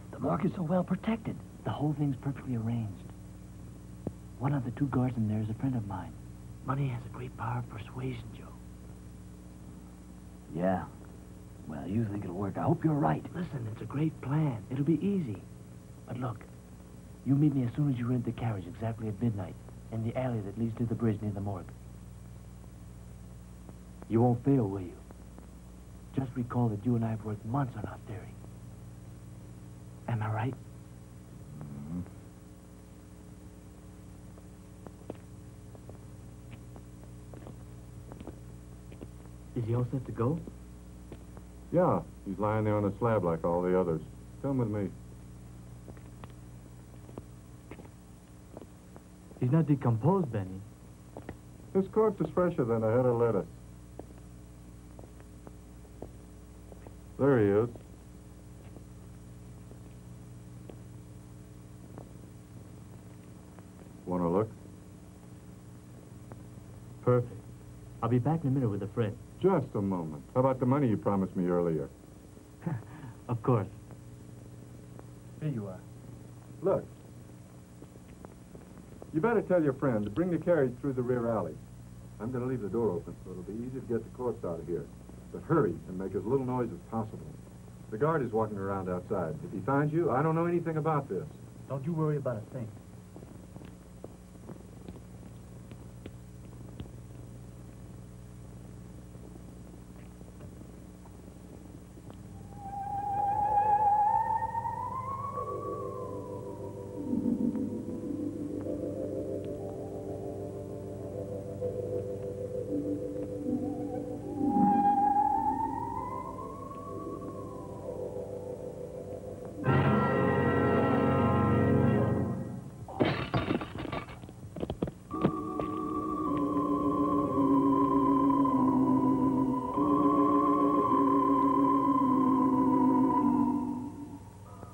[SPEAKER 19] The morgue is so well protected.
[SPEAKER 18] The whole thing's perfectly arranged. One of the two guards in there is a friend of mine. Money has a great power of persuasion, Joe.
[SPEAKER 19] Yeah. Well, you think it'll work. I hope you're right.
[SPEAKER 18] Listen, it's a great plan. It'll be easy. But look, you meet me as soon as you rent the carriage, exactly at midnight, in the alley that leads to the bridge near the morgue. You won't fail, will you? Just recall that you and I have worked months on our theory. Am I right?
[SPEAKER 19] Mm-hmm.
[SPEAKER 18] Is he all set to go?
[SPEAKER 16] Yeah, he's lying there on the slab like all the others. Come with me.
[SPEAKER 18] He's not decomposed, Benny.
[SPEAKER 16] This corpse is fresher than a head of lettuce. There he is.
[SPEAKER 18] Perfect. I'll be back in a minute with a friend.
[SPEAKER 16] Just a moment. How about the money you promised me earlier?
[SPEAKER 18] Of course.
[SPEAKER 14] Here you are.
[SPEAKER 16] Look. You better tell your friend to bring the carriage through the rear alley. I'm going to leave the door open so it'll be easy to get the corpse out of here. But hurry and make as little noise as possible. The guard is walking around outside. If he finds you, I don't know anything about this.
[SPEAKER 14] Don't you worry about a thing.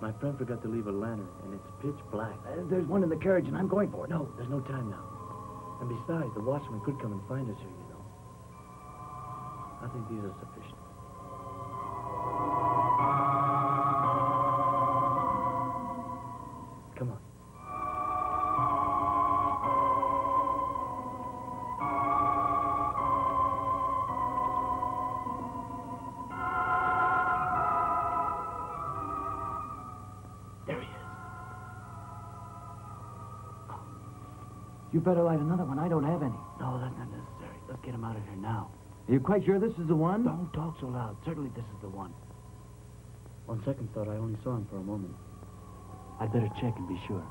[SPEAKER 18] My friend forgot to leave a lantern, and it's pitch black.
[SPEAKER 19] There's one in the carriage, and I'm going for it.
[SPEAKER 18] No, there's no time now. And besides, the watchman could come and find us here, you know. I think these are sufficient. Come on.
[SPEAKER 19] You better light another one. I don't have any.
[SPEAKER 18] No, that's not necessary. Let's get him out of here now.
[SPEAKER 19] Are you quite sure this is the one?
[SPEAKER 18] Don't talk so loud. Certainly this is the one. On second thought, I only saw him for a moment. I'd better check and be sure.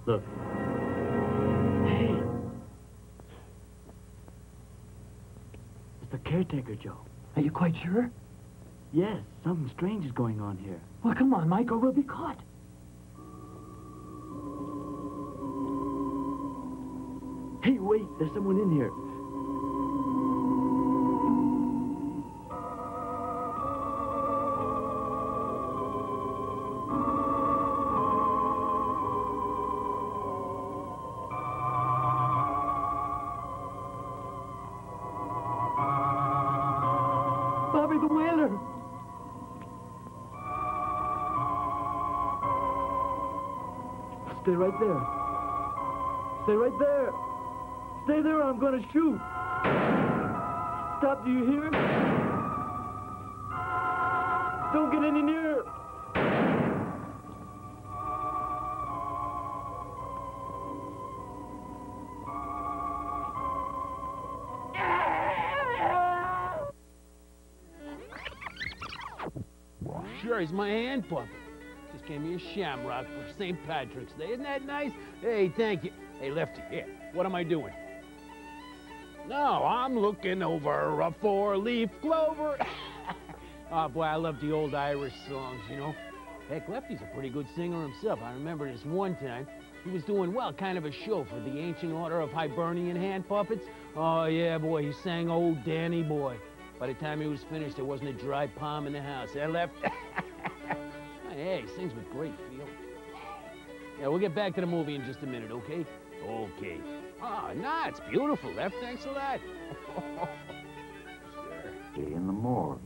[SPEAKER 18] Look. Hey! It's the caretaker, Joe.
[SPEAKER 19] Are you quite sure?
[SPEAKER 18] Yes, something strange is going on here.
[SPEAKER 19] Well, come on, Mike, or we'll be caught.
[SPEAKER 18] Hey, wait, there's someone in here.
[SPEAKER 19] Bobby the Whaler.
[SPEAKER 18] Stay right there. Stay right there. Stay there or I'm gonna shoot. Stop, do you hear? Don't get any nearer.
[SPEAKER 12] Sure, he's my hand puppet. Just gave me a shamrock for St. Patrick's Day. Isn't that nice? Hey, thank you. Hey, Lefty, here. What am I doing? No, I'm looking over a four-leaf clover. Oh, boy, I love the old Irish songs, you know. Heck, Lefty's a pretty good singer himself. I remember this one time. He was doing, well, kind of a show for the Ancient Order of Hibernian Hand Puppets. Oh, yeah, boy, he sang Old Danny Boy. By the time he was finished, there wasn't a dry palm in the house. Eh, Left? Hey, he sings with great feel. Yeah, we'll get back to the movie in just a minute, okay? Okay. Oh, nah, it's beautiful, Left. Thanks a lot.
[SPEAKER 6] In the morgue.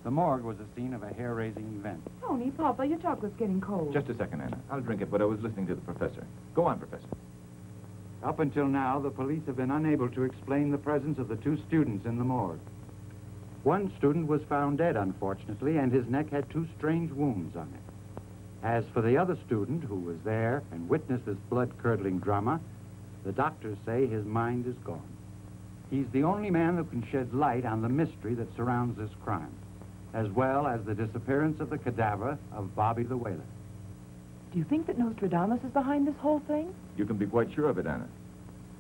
[SPEAKER 6] The morgue was the scene of a hair-raising event.
[SPEAKER 7] Tony, Papa, your chocolate's getting cold.
[SPEAKER 5] Just a second, Anna. I'll drink it, but I was listening to the professor. Go on, Professor.
[SPEAKER 6] Up until now, the police have been unable to explain the presence of the two students in the morgue. One student was found dead, unfortunately, and his neck had two strange wounds on it. As for the other student who was there and witnessed this blood-curdling drama, the doctors say his mind is gone. He's the only man who can shed light on the mystery that surrounds this crime, as well as the disappearance of the cadaver of Bobby the Whaler.
[SPEAKER 7] Do you think that Nostradamus is behind this whole thing?
[SPEAKER 5] You can be quite sure of it, Anna.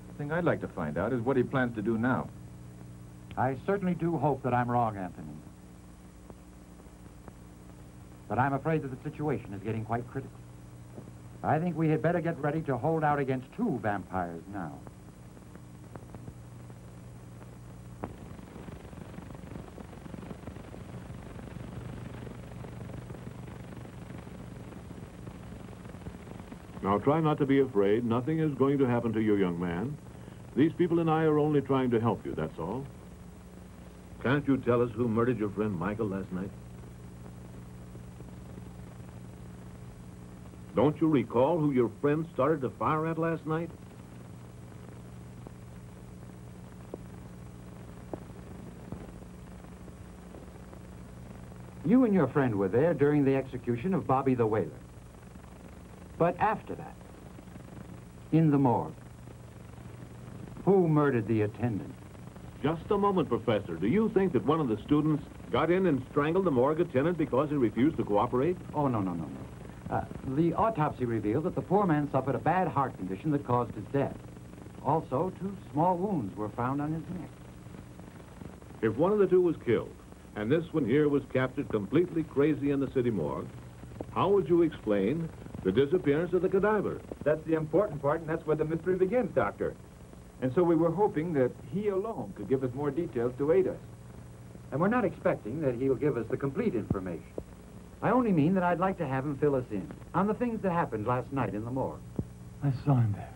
[SPEAKER 5] The thing I'd like to find out is what he plans to do now.
[SPEAKER 6] I certainly do hope that I'm wrong, Anthony. But I'm afraid that the situation is getting quite critical. I think we had better get ready to hold out against two vampires now.
[SPEAKER 17] Now, try not to be afraid. Nothing is going to happen to you, young man. These people and I are only trying to help you, that's all. Can't you tell us who murdered your friend Michael last night? Don't you recall who your friend started to fire at last night?
[SPEAKER 6] You and your friend were there during the execution of Bobby the Whaler. But after that, in the morgue, who murdered the attendant?
[SPEAKER 17] Just a moment, Professor. Do you think that one of the students got in and strangled the morgue attendant because he refused to cooperate?
[SPEAKER 6] Oh, no. The autopsy revealed that the poor man suffered a bad heart condition that caused his death. Also, 2 small wounds were found on his neck.
[SPEAKER 17] If one of the two was killed, and this one here was captured completely crazy in the city morgue, how would you explain the disappearance of the cadaver?
[SPEAKER 5] That's the important part, and that's where the mystery begins, Doctor. And so we were hoping that he alone could give us more details to aid us.
[SPEAKER 6] And we're not expecting that he'll give us the complete information. I only mean that I'd like to have him fill us in on the things that happened last night in the morgue.
[SPEAKER 18] I saw him there.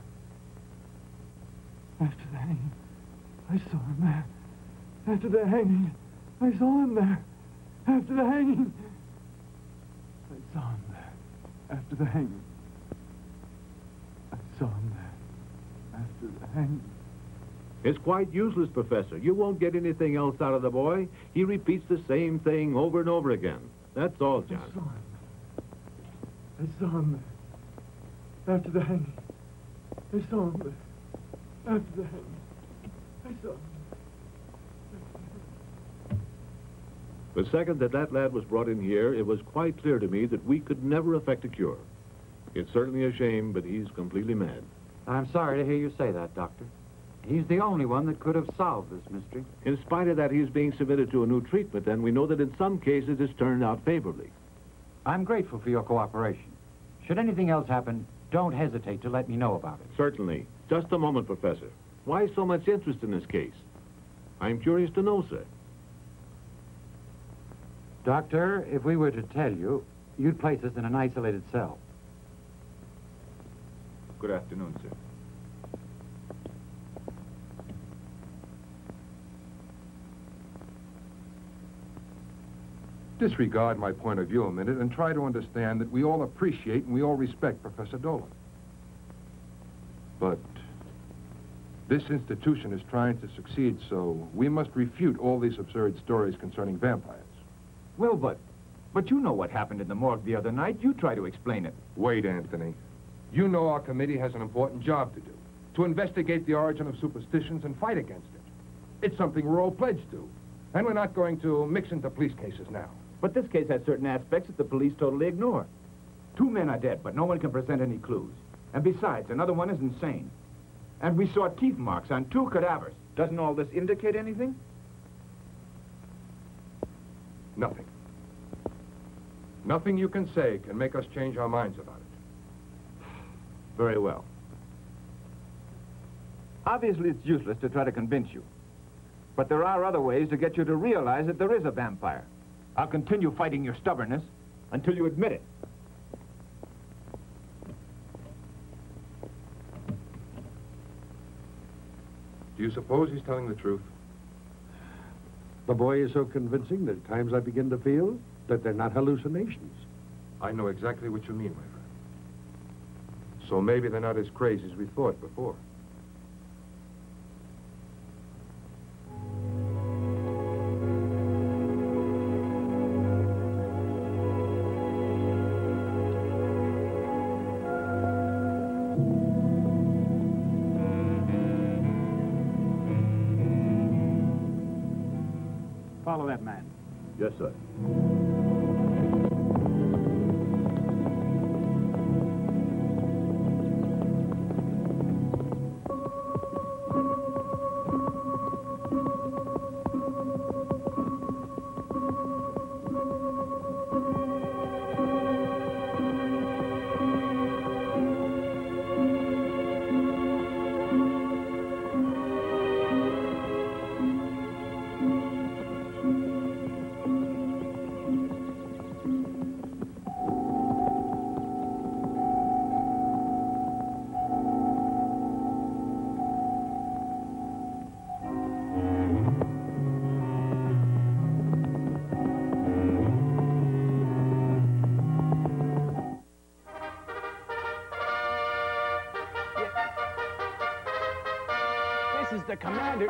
[SPEAKER 18] After the hanging, I saw him there. After the hanging, I saw him there. After the hanging, I saw him there. After the hanging, I saw him there. After the hanging.
[SPEAKER 17] It's quite useless, Professor. You won't get anything else out of the boy. He repeats the same thing over and over again. That's all, John.
[SPEAKER 18] I saw him there. After the hanging, I saw him there. After the hanging, I saw him.
[SPEAKER 17] The second that lad was brought in here, it was quite clear to me that we could never effect a cure. It's certainly a shame, but he's completely mad.
[SPEAKER 6] I'm sorry to hear you say that, Doctor. He's the only one that could have solved this mystery.
[SPEAKER 17] In spite of that, he's being submitted to a new treatment, and we know that in some cases it's turned out favorably.
[SPEAKER 6] I'm grateful for your cooperation. Should anything else happen, don't hesitate to let me know about it.
[SPEAKER 17] Certainly. Just a moment, Professor. Why so much interest in this case? I'm curious to know, sir.
[SPEAKER 6] Doctor, if we were to tell you, you'd place us in an isolated cell.
[SPEAKER 5] Good afternoon, sir.
[SPEAKER 9] Disregard my point of view a minute and try to understand that we all appreciate and we all respect Professor Dolan. But this institution is trying to succeed, so we must refute all these absurd stories concerning vampires.
[SPEAKER 5] Well, but you know what happened in the morgue the other night. You try to explain it.
[SPEAKER 9] Wait, Anthony. You know our committee has an important job to do, to investigate the origin of superstitions and fight against it. It's something we're all pledged to, and we're not going to mix into police cases now.
[SPEAKER 5] But this case has certain aspects that the police totally ignore. 2 men are dead, but no one can present any clues. And besides, another one is insane. And we saw teeth marks on 2 cadavers. Doesn't all this indicate anything?
[SPEAKER 9] Nothing. Nothing you can say can make us change our minds about it.
[SPEAKER 5] Very well. Obviously, it's useless to try to convince you. But there are other ways to get you to realize that there is a vampire. I'll continue fighting your stubbornness until you admit it.
[SPEAKER 9] Do you suppose he's telling the truth?
[SPEAKER 8] The boy is so convincing that at times I begin to feel that they're not hallucinations.
[SPEAKER 9] I know exactly what you mean, my friend. So maybe they're not as crazy as we thought before.
[SPEAKER 13] Follow that man.
[SPEAKER 17] Yes, sir.
[SPEAKER 12] this is the commander.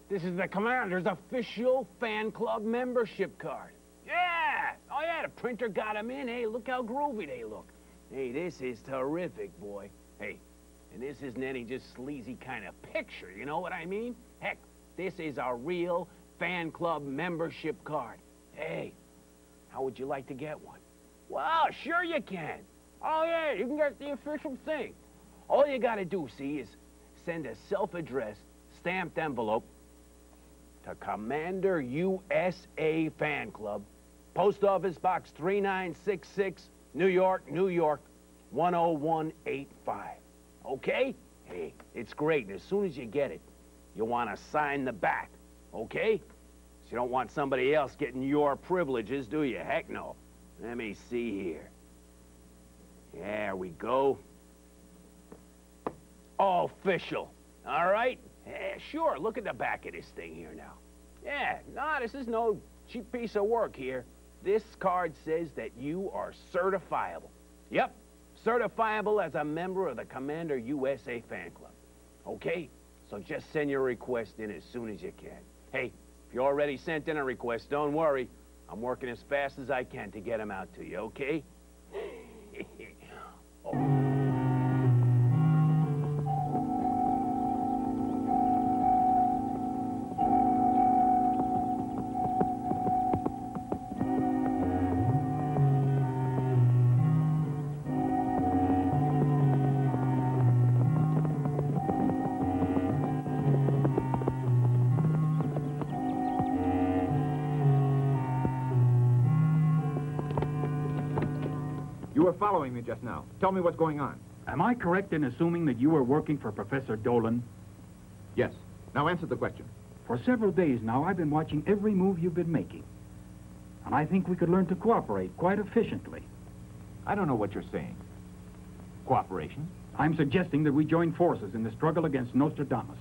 [SPEAKER 12] This is the commander's official fan club membership card. Yeah! Oh, yeah, the printer got them in. Hey, look how groovy they look. Hey, this is terrific, boy. Hey, and this isn't any just sleazy kind of picture, you know what I mean? Heck, this is a real fan club membership card. Hey, how would you like to get one? Well, sure you can. Oh, yeah, you can get the official thing. All you gotta do, see, is send a self-addressed, stamped envelope to Commander USA Fan Club, Post Office Box 3966, New York, New York, 10185. Okay? Hey, it's great, and as soon as you get it, you want to sign the back, okay? So you don't want somebody else getting your privileges, do you? Heck no. Let me see here. There we go. Official. All right? Yeah, sure, look at the back of this thing here now. Yeah, nah, this is no cheap piece of work here. This card says that you are certifiable. Yep, certifiable as a member of the Commander USA Fan Club. Okay? So just send your request in as soon as you can. Hey, if you already sent in a request, don't worry. I'm working as fast as I can to get them out to you, okay? Oh.
[SPEAKER 5] You were following me just now. Tell me what's going on.
[SPEAKER 20] Am I correct in assuming that you were working for Professor Dolan?
[SPEAKER 5] Yes. Now answer the question.
[SPEAKER 20] For several days now, I've been watching every move you've been making. And I think we could learn to cooperate quite efficiently.
[SPEAKER 5] I don't know what you're saying. Cooperation?
[SPEAKER 20] I'm suggesting that we join forces in the struggle against Nostradamus.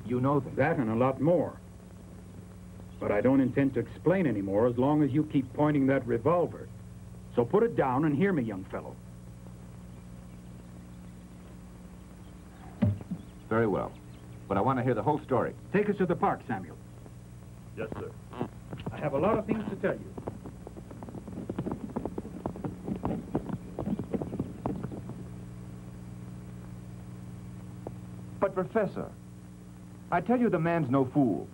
[SPEAKER 5] You know that.
[SPEAKER 20] That and a lot more. But I don't intend to explain any more as long as you keep pointing that revolver. So put it down and hear me, young fellow.
[SPEAKER 5] Very well. But I want to hear the whole story.
[SPEAKER 20] Take us to the park, Samuel.
[SPEAKER 14] Yes, sir.
[SPEAKER 20] I have a lot of things to tell you.
[SPEAKER 5] But, Professor, I tell you the man's no fool.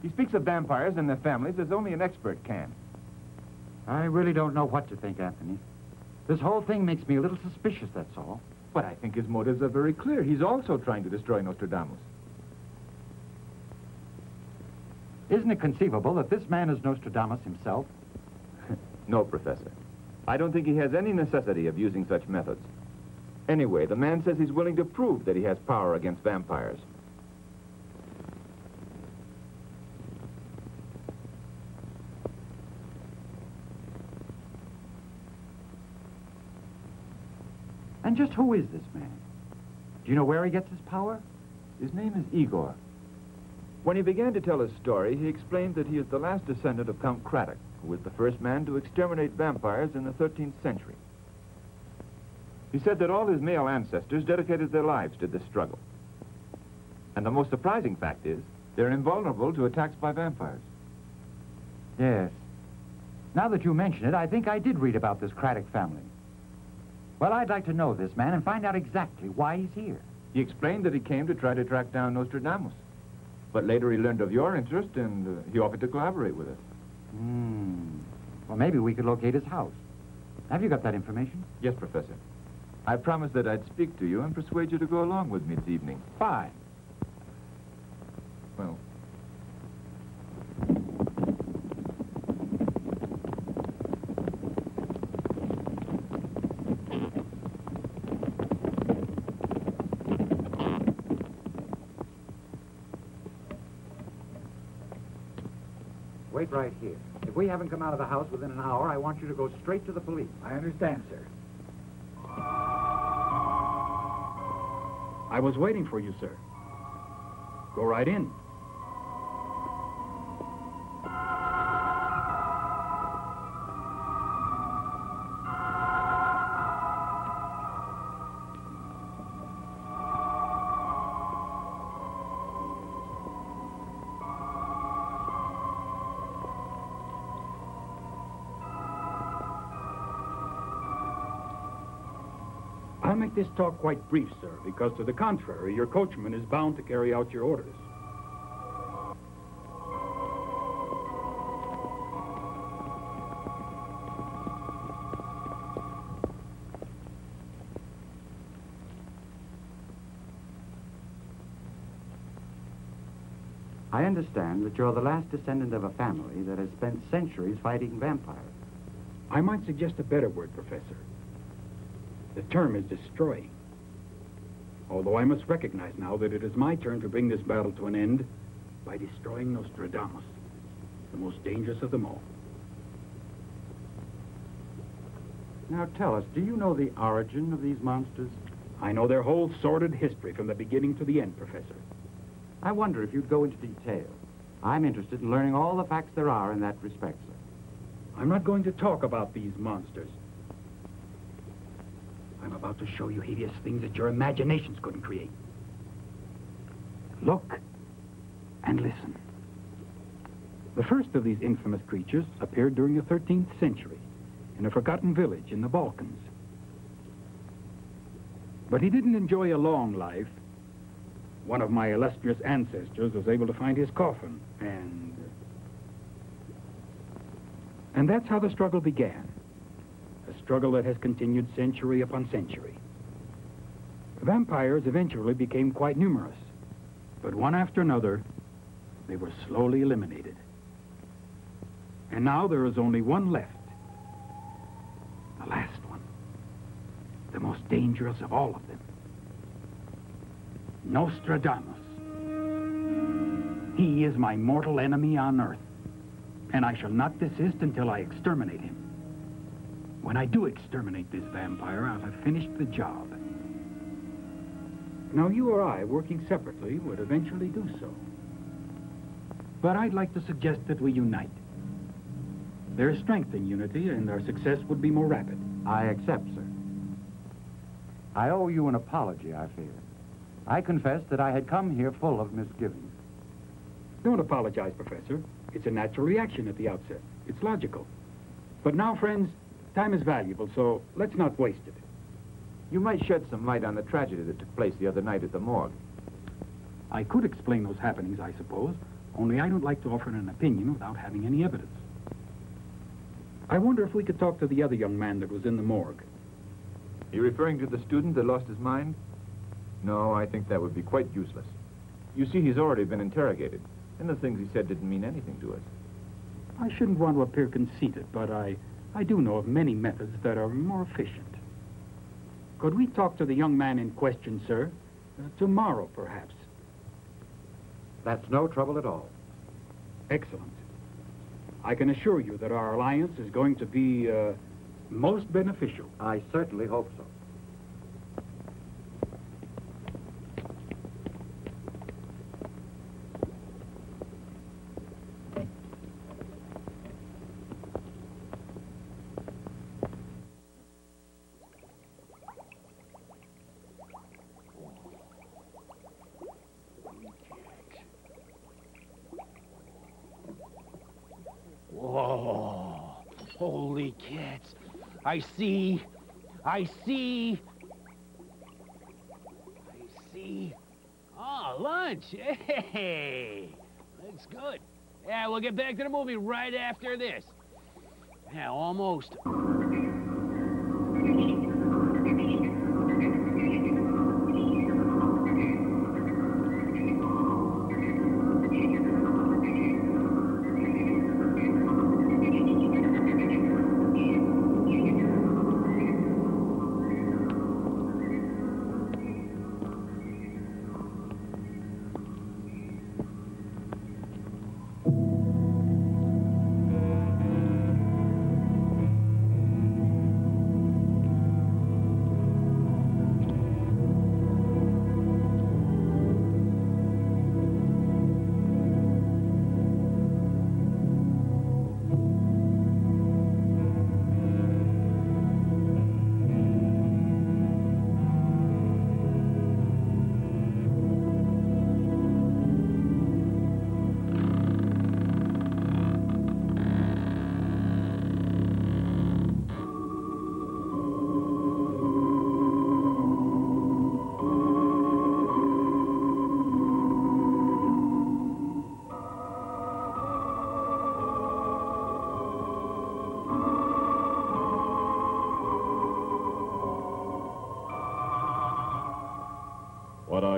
[SPEAKER 5] He speaks of vampires and their families as only an expert can.
[SPEAKER 6] I really don't know what to think, Anthony. This whole thing makes me a little suspicious, that's all.
[SPEAKER 5] But I think his motives are very clear. He's also trying to destroy Nostradamus.
[SPEAKER 6] Isn't it conceivable that this man is Nostradamus himself?
[SPEAKER 5] No, Professor. I don't think he has any necessity of using such methods. Anyway, the man says he's willing to prove that he has power against vampires.
[SPEAKER 6] And just who is this man? Do you know where he gets his power?
[SPEAKER 5] His name is Igor. When he began to tell his story, he explained that he is the last descendant of Count Craddock, who was the first man to exterminate vampires in the 13th century. He said that all his male ancestors dedicated their lives to this struggle. And the most surprising fact is, they're invulnerable to attacks by vampires.
[SPEAKER 6] Yes. Now that you mention it, I think I did read about this Craddock family. Well, I'd like to know this man and find out exactly why he's here.
[SPEAKER 5] He explained that he came to try to track down Nostradamus. But later he learned of your interest, and he offered to collaborate with us.
[SPEAKER 6] Well, maybe we could locate his house. Have you got that information?
[SPEAKER 5] Yes, Professor. I promised that I'd speak to you and persuade you to go along with me this evening.
[SPEAKER 6] Fine.
[SPEAKER 5] Well...
[SPEAKER 6] Wait right here. If we haven't come out of the house within an hour, I want you to go straight to the police.
[SPEAKER 20] I understand, sir. I was waiting for you, sir. Go right in. I'll make this talk quite brief, sir, because to the contrary, your coachman is bound to carry out your orders.
[SPEAKER 6] I understand that you're the last descendant of a family that has spent centuries fighting vampires.
[SPEAKER 20] I might suggest a better word, Professor. The term is destroying. Although I must recognize now that it is my turn to bring this battle to an end by destroying Nostradamus, the most dangerous of them all.
[SPEAKER 6] Now tell us, do you know the origin of these monsters?
[SPEAKER 20] I know their whole sordid history from the beginning to the end, Professor.
[SPEAKER 6] I wonder if you'd go into detail. I'm interested in learning all the facts there are in that respect, sir.
[SPEAKER 20] I'm not going to talk about these monsters. I'm about to show you hideous things that your imaginations couldn't create. Look and listen. The first of these infamous creatures appeared during the 13th century in a forgotten village in the Balkans. But he didn't enjoy a long life. One of my illustrious ancestors was able to find his coffin, and that's how the struggle began. A struggle that has continued century upon century. Vampires eventually became quite numerous, but one after another, they were slowly eliminated. And now there is only one left. The last one. The most dangerous of all of them. Nostradamus. He is my mortal enemy on Earth, and I shall not desist until I exterminate him. When I do exterminate this vampire, I'll have finished the job. Now, you or I, working separately, would eventually do so. But I'd like to suggest that we unite. There is strength in unity, and our success would be more rapid.
[SPEAKER 6] I accept, sir. I owe you an apology, I fear. I confess that I had come here full of misgivings.
[SPEAKER 20] Don't apologize, Professor. It's a natural reaction at the outset. It's logical. But now, friends, time is valuable, so let's not waste it.
[SPEAKER 5] You might shed some light on the tragedy that took place the other night at the morgue.
[SPEAKER 20] I could explain those happenings, I suppose, only I don't like to offer an opinion without having any evidence. I wonder if we could talk to the other young man that was in the morgue.
[SPEAKER 5] You referring to the student that lost his mind? No, I think that would be quite useless. You see, he's already been interrogated, and the things he said didn't mean anything to us.
[SPEAKER 20] I shouldn't want to appear conceited, but I do know of many methods that are more efficient. Could we talk to the young man in question, sir? Tomorrow, perhaps.
[SPEAKER 6] That's no trouble at all.
[SPEAKER 20] Excellent. I can assure you that our alliance is going to be most beneficial.
[SPEAKER 6] I certainly hope so.
[SPEAKER 12] Whoa, holy cats. I see. Oh, lunch. Hey, looks good. Yeah, we'll get back to the movie right after this. Yeah, almost.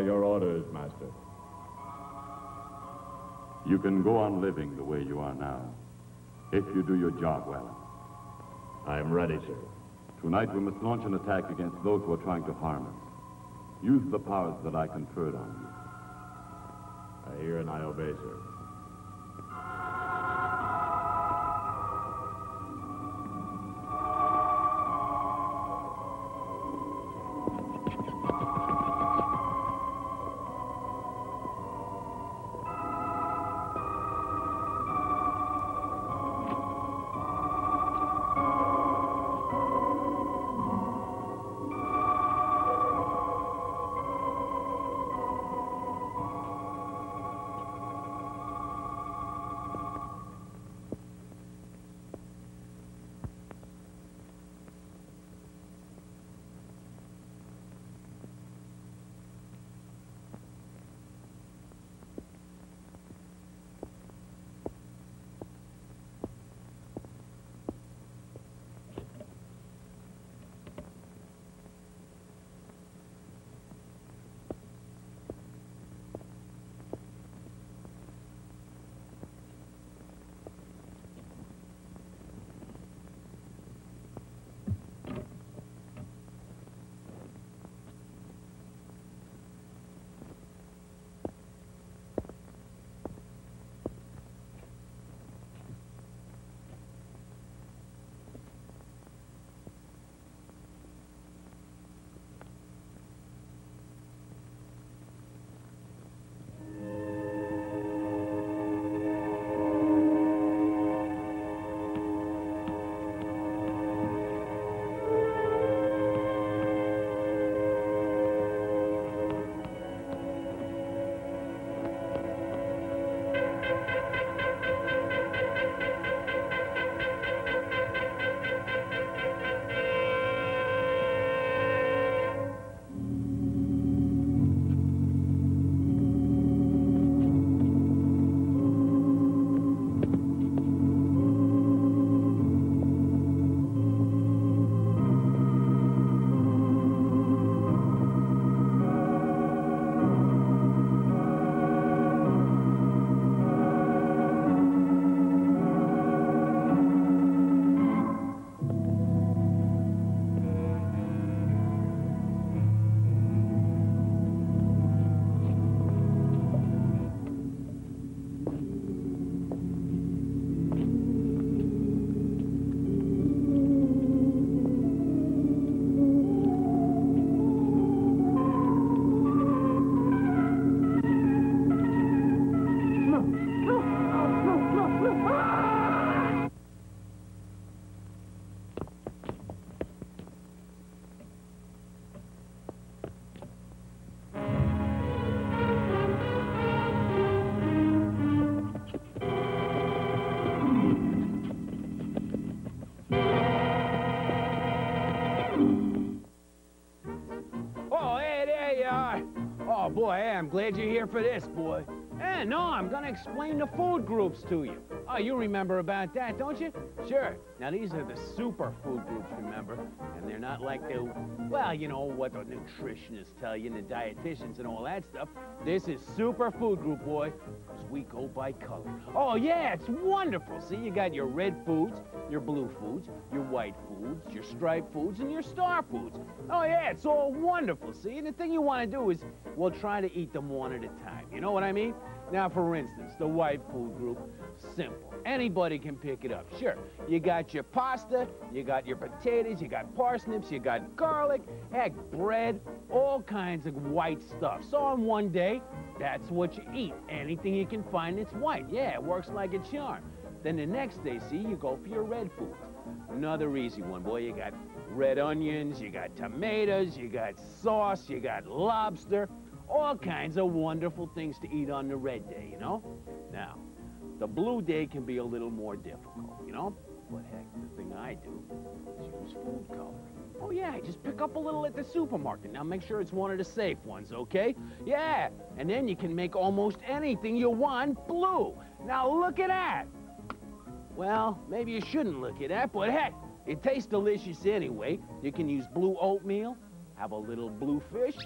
[SPEAKER 11] are your orders, Master? You can go on living the way you are now, if you do your job well.
[SPEAKER 17] I am ready, sir.
[SPEAKER 11] Tonight we must launch an attack against those who are trying to harm us. Use the powers that I conferred on you.
[SPEAKER 17] I hear and I obey, sir.
[SPEAKER 12] Oh, boy, I'm glad you're here for this, boy. No, I'm gonna explain the food groups to you. Oh, you remember about that, don't you? Sure. Now, these are the super food groups, remember? And they're not like the, well, you know, what the nutritionists tell you and the dietitians and all that stuff. This is super food group, boy, because we go by color. Oh, yeah, it's wonderful. See, you got your red foods, your blue foods, your white foods, your striped foods, and your star foods. Oh, yeah, it's all wonderful, see? And the thing you want to do is, we'll try to eat them one at a time. You know what I mean? Now, for instance, the white food group, simple. Anybody can pick it up. Sure, you got your pasta, you got your potatoes, you got parsnips, you got garlic, heck, bread, all kinds of white stuff. So on one day, that's what you eat. Anything you can find that's white. Yeah, it works like a charm. Then the next day, see, you go for your red foods. Another easy one, boy. You got red onions, you got tomatoes, you got sauce, you got lobster. All kinds of wonderful things to eat on the red day, you know? Now, the blue day can be a little more difficult, you know? But heck, the thing I do is use food coloring. Oh, yeah, just pick up a little at the supermarket. Now, make sure it's one of the safe ones, okay? Yeah, and then you can make almost anything you want blue. Now, look at that. Well, maybe you shouldn't look at that, but heck, it tastes delicious anyway. You can use blue oatmeal, have a little blue fish.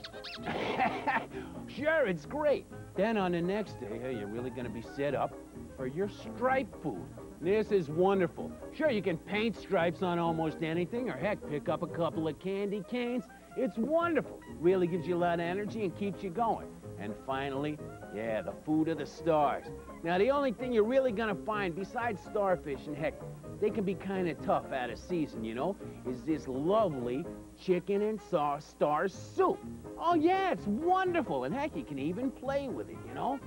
[SPEAKER 12] Sure, it's great. Then on the next day, hey, you're really gonna be set up for your stripe food. This is wonderful. Sure, you can paint stripes on almost anything, or heck, pick up a couple of candy canes. It's wonderful. Really gives you a lot of energy and keeps you going. And finally, yeah, the food of the stars. Now, the only thing you're really gonna find besides starfish, and heck, they can be kind of tough out of season, you know, is this lovely chicken and sauce star soup. Oh, yeah, it's wonderful. And heck, you can even play with it, you know?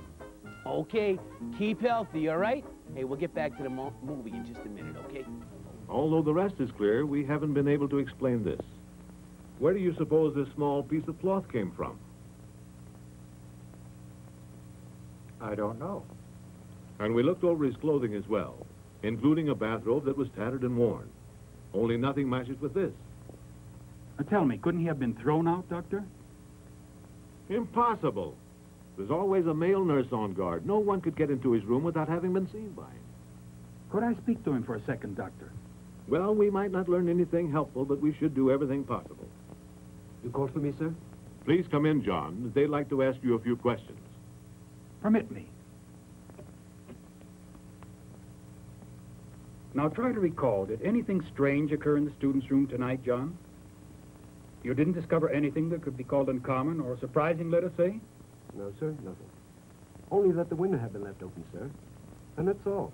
[SPEAKER 12] Okay, keep healthy, all right? Hey, we'll get back to the movie in just a minute, okay?
[SPEAKER 21] Although the rest is clear, we haven't been able to explain this. Where do you suppose this small piece of cloth came from?
[SPEAKER 5] I don't know.
[SPEAKER 21] And we looked over his clothing as well, including a bathrobe that was tattered and worn. Only nothing matches with this.
[SPEAKER 20] Tell me, couldn't he have been thrown out, Doctor?
[SPEAKER 21] Impossible. There's always a male nurse on guard. No one could get into his room without having been seen by him.
[SPEAKER 20] Could I speak to him for a second, Doctor?
[SPEAKER 21] Well, we might not learn anything helpful, but we should do everything possible.
[SPEAKER 15] You called for me, sir?
[SPEAKER 21] Please come in, John. They'd like to ask you a few questions.
[SPEAKER 20] Permit me. Now try to recall, did anything strange occur in the student's room tonight, John? You didn't discover anything that could be called uncommon or surprising, let us say?
[SPEAKER 15] No, sir, nothing. Only that the window had been left open, sir. And that's all.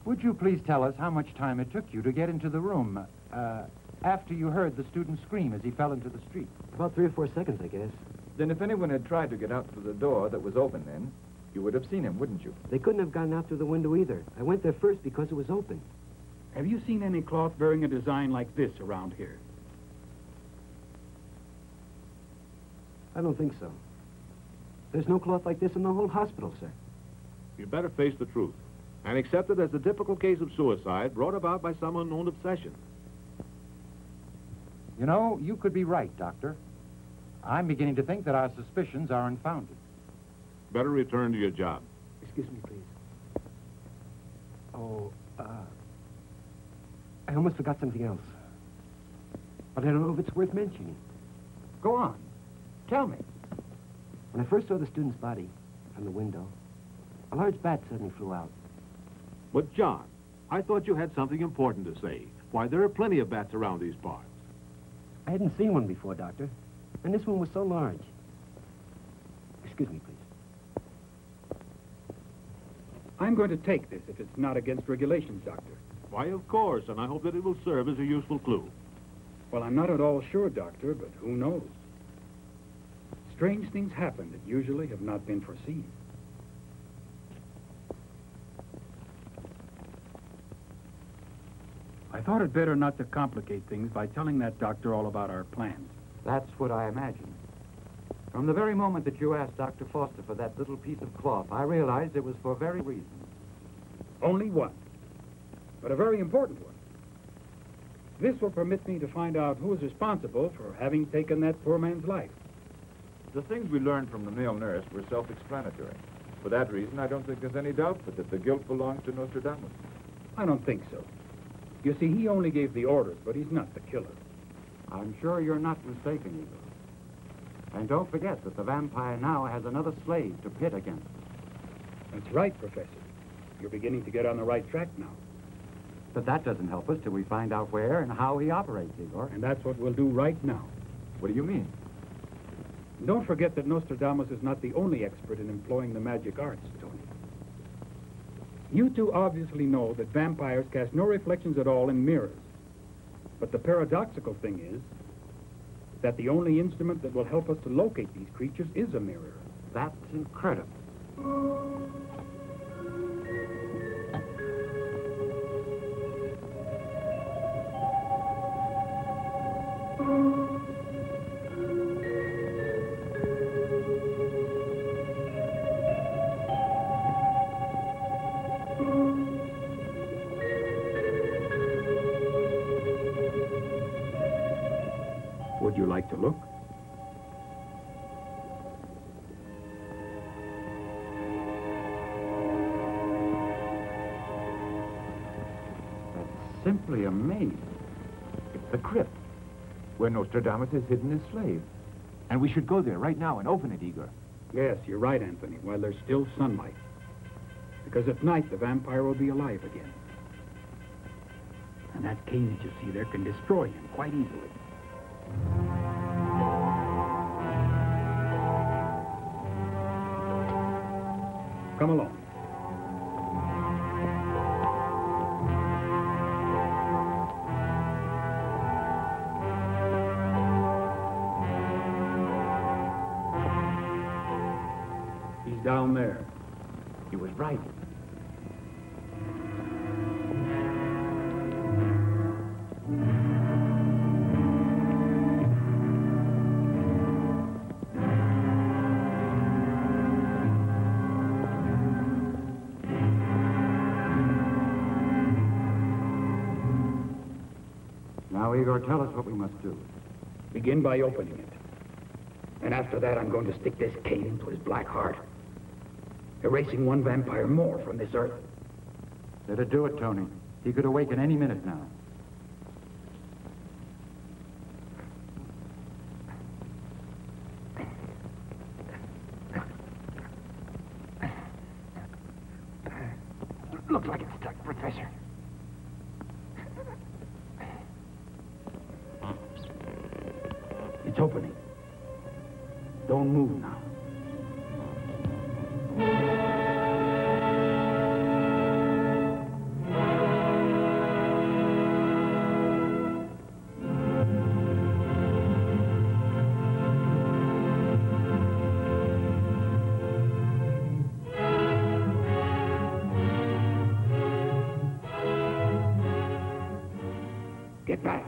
[SPEAKER 6] Would you please tell us how much time it took you to get into the room after you heard the student scream as he fell into the street?
[SPEAKER 15] About 3 or 4 seconds, I guess.
[SPEAKER 5] Then if anyone had tried to get out through the door that was open then, you would have seen him, wouldn't you?
[SPEAKER 15] They couldn't have gotten out through the window either. I went there first because it was open.
[SPEAKER 20] Have you seen any cloth bearing a design like this around here?
[SPEAKER 15] I don't think so. There's no cloth like this in the whole hospital, sir.
[SPEAKER 21] You'd better face the truth and accept it as a typical case of suicide brought about by some unknown obsession.
[SPEAKER 6] You know, you could be right, Doctor. I'm beginning to think that our suspicions are unfounded.
[SPEAKER 21] Better return to your job.
[SPEAKER 15] Excuse me, please. Oh, I almost forgot something else. But I don't know if it's worth mentioning.
[SPEAKER 6] Go on. Tell me.
[SPEAKER 15] When I first saw the student's body from the window, a large bat suddenly flew out.
[SPEAKER 21] But, John, I thought you had something important to say. Why, there are plenty of bats around these parts.
[SPEAKER 15] I hadn't seen one before, Doctor. And this one was so large. Excuse me, please.
[SPEAKER 20] I'm going to take this if it's not against regulations, Doctor.
[SPEAKER 21] Why, of course, and I hope that it will serve as a useful clue.
[SPEAKER 20] Well, I'm not at all sure, Doctor, but who knows? Strange things happen that usually have not been foreseen. I thought it better not to complicate things by telling that doctor all about our plans.
[SPEAKER 6] That's what I imagined. From the very moment that you asked Dr. Foster for that little piece of cloth, I realized it was for very reason.
[SPEAKER 20] Only one, but a very important one. This will permit me to find out who is responsible for having taken that poor man's life.
[SPEAKER 5] The things we learned from the male nurse were self-explanatory. For that reason, I don't think there's any doubt but that the guilt belongs to Nostradamus.
[SPEAKER 20] I don't think so. You see, he only gave the orders, but he's not the killer.
[SPEAKER 6] I'm sure you're not mistaken, Eagle. And don't forget that the vampire now has another slave to pit against.
[SPEAKER 20] That's right, Professor. You're beginning to get on the right track now.
[SPEAKER 6] But that doesn't help us till we find out where and how he operates, Igor.
[SPEAKER 20] And that's what we'll do right now.
[SPEAKER 5] What do you mean?
[SPEAKER 20] Don't forget that Nostradamus is not the only expert in employing the magic arts, Tony. You two obviously know that vampires cast no reflections at all in mirrors. But the paradoxical thing is that the only instrument that will help us to locate these creatures is a mirror.
[SPEAKER 6] That's incredible.
[SPEAKER 20] Would you like to look?
[SPEAKER 6] That's simply amazing. It's the crypt,
[SPEAKER 5] where Nostradamus has hidden his slave. And we should go there right now and open it, Igor.
[SPEAKER 20] Yes, you're right, Anthony, while there's still sunlight. Because at night, the vampire will be alive again. And that cane that you see there can destroy him quite easily. Come along. He's down there.
[SPEAKER 5] He was right.
[SPEAKER 6] Now, Igor, tell us what we must do.
[SPEAKER 20] Begin by opening it. And after that, I'm going to stick this cane into his black heart, erasing one vampire more from this earth.
[SPEAKER 6] Better do it, Tony. He could awaken any minute now.
[SPEAKER 20] Looks like it's stuck, Professor. It's opening. Don't move now. Get back.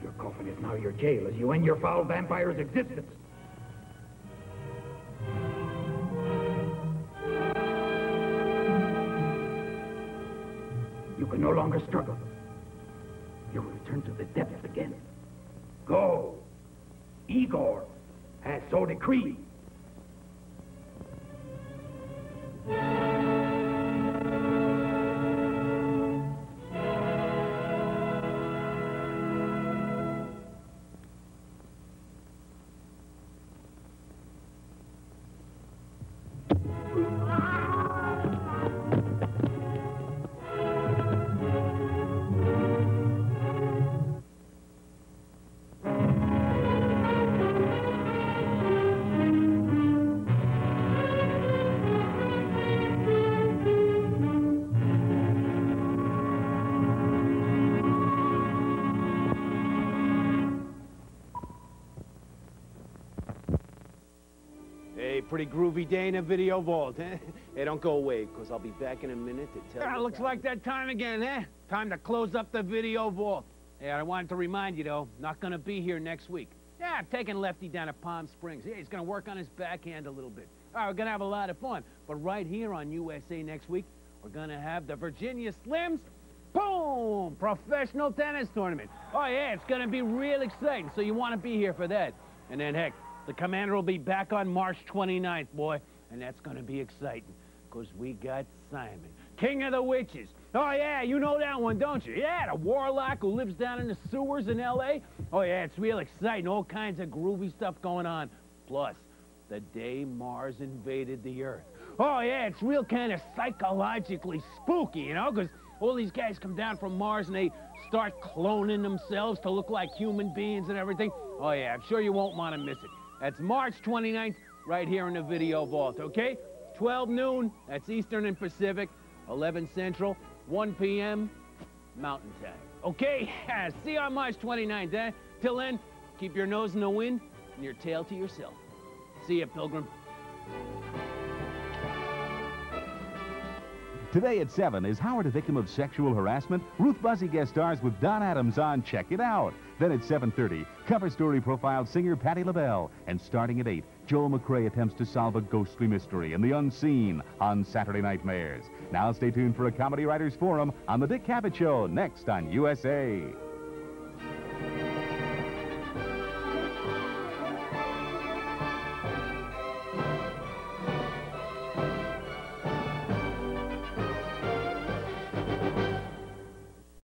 [SPEAKER 20] Your coffin is now your jail as you end your foul vampire's existence. You can no longer struggle. You will return to the depths again. Go. Igor has so decreed.
[SPEAKER 12] Pretty groovy day in a video vault, eh? Hey, don't go away, because I'll be back in a minute to tell you. Looks like that time again, eh? Time to close up the video vault. Hey, I wanted to remind you, though, not gonna be here next week. Yeah, I'm taking Lefty down to Palm Springs. Yeah, he's gonna work on his backhand a little bit. All right, we're gonna have a lot of fun. But right here on USA next week, we're gonna have the Virginia Slims, boom, professional tennis tournament. Oh, yeah, it's gonna be real exciting, so you wanna be here for that. And then, heck, the commander will be back on March 29th, boy, and that's going to be exciting, because we got Simon, King of the Witches. Oh, yeah, you know that one, don't you? Yeah, the warlock who lives down in the sewers in L.A. Oh, yeah, it's real exciting, all kinds of groovy stuff going on. Plus, the day Mars invaded the Earth. Oh, yeah, it's real kind of psychologically spooky, you know, because all these guys come down from Mars and they start cloning themselves to look like human beings and everything. Oh, yeah, I'm sure you won't want to miss it. That's March 29th, right here in the Video Vault, okay? 12 noon, that's Eastern and Pacific, 11 Central, 1 p.m. Mountain Time. Okay? See you on March 29th, eh? Till then, keep your nose in the wind and your tail to yourself. See ya, Pilgrim.
[SPEAKER 1] Today at 7, is Howard a victim of sexual harassment? Ruth Buzzy guest stars with Don Adams on Check It Out. Then at 7:30, cover story profiled singer Patti LaBelle. And starting at 8, Joel McRae attempts to solve a ghostly mystery in the unseen on Saturday Nightmares. Now stay tuned for a Comedy Writers Forum on The Dick Cavett Show next on USA.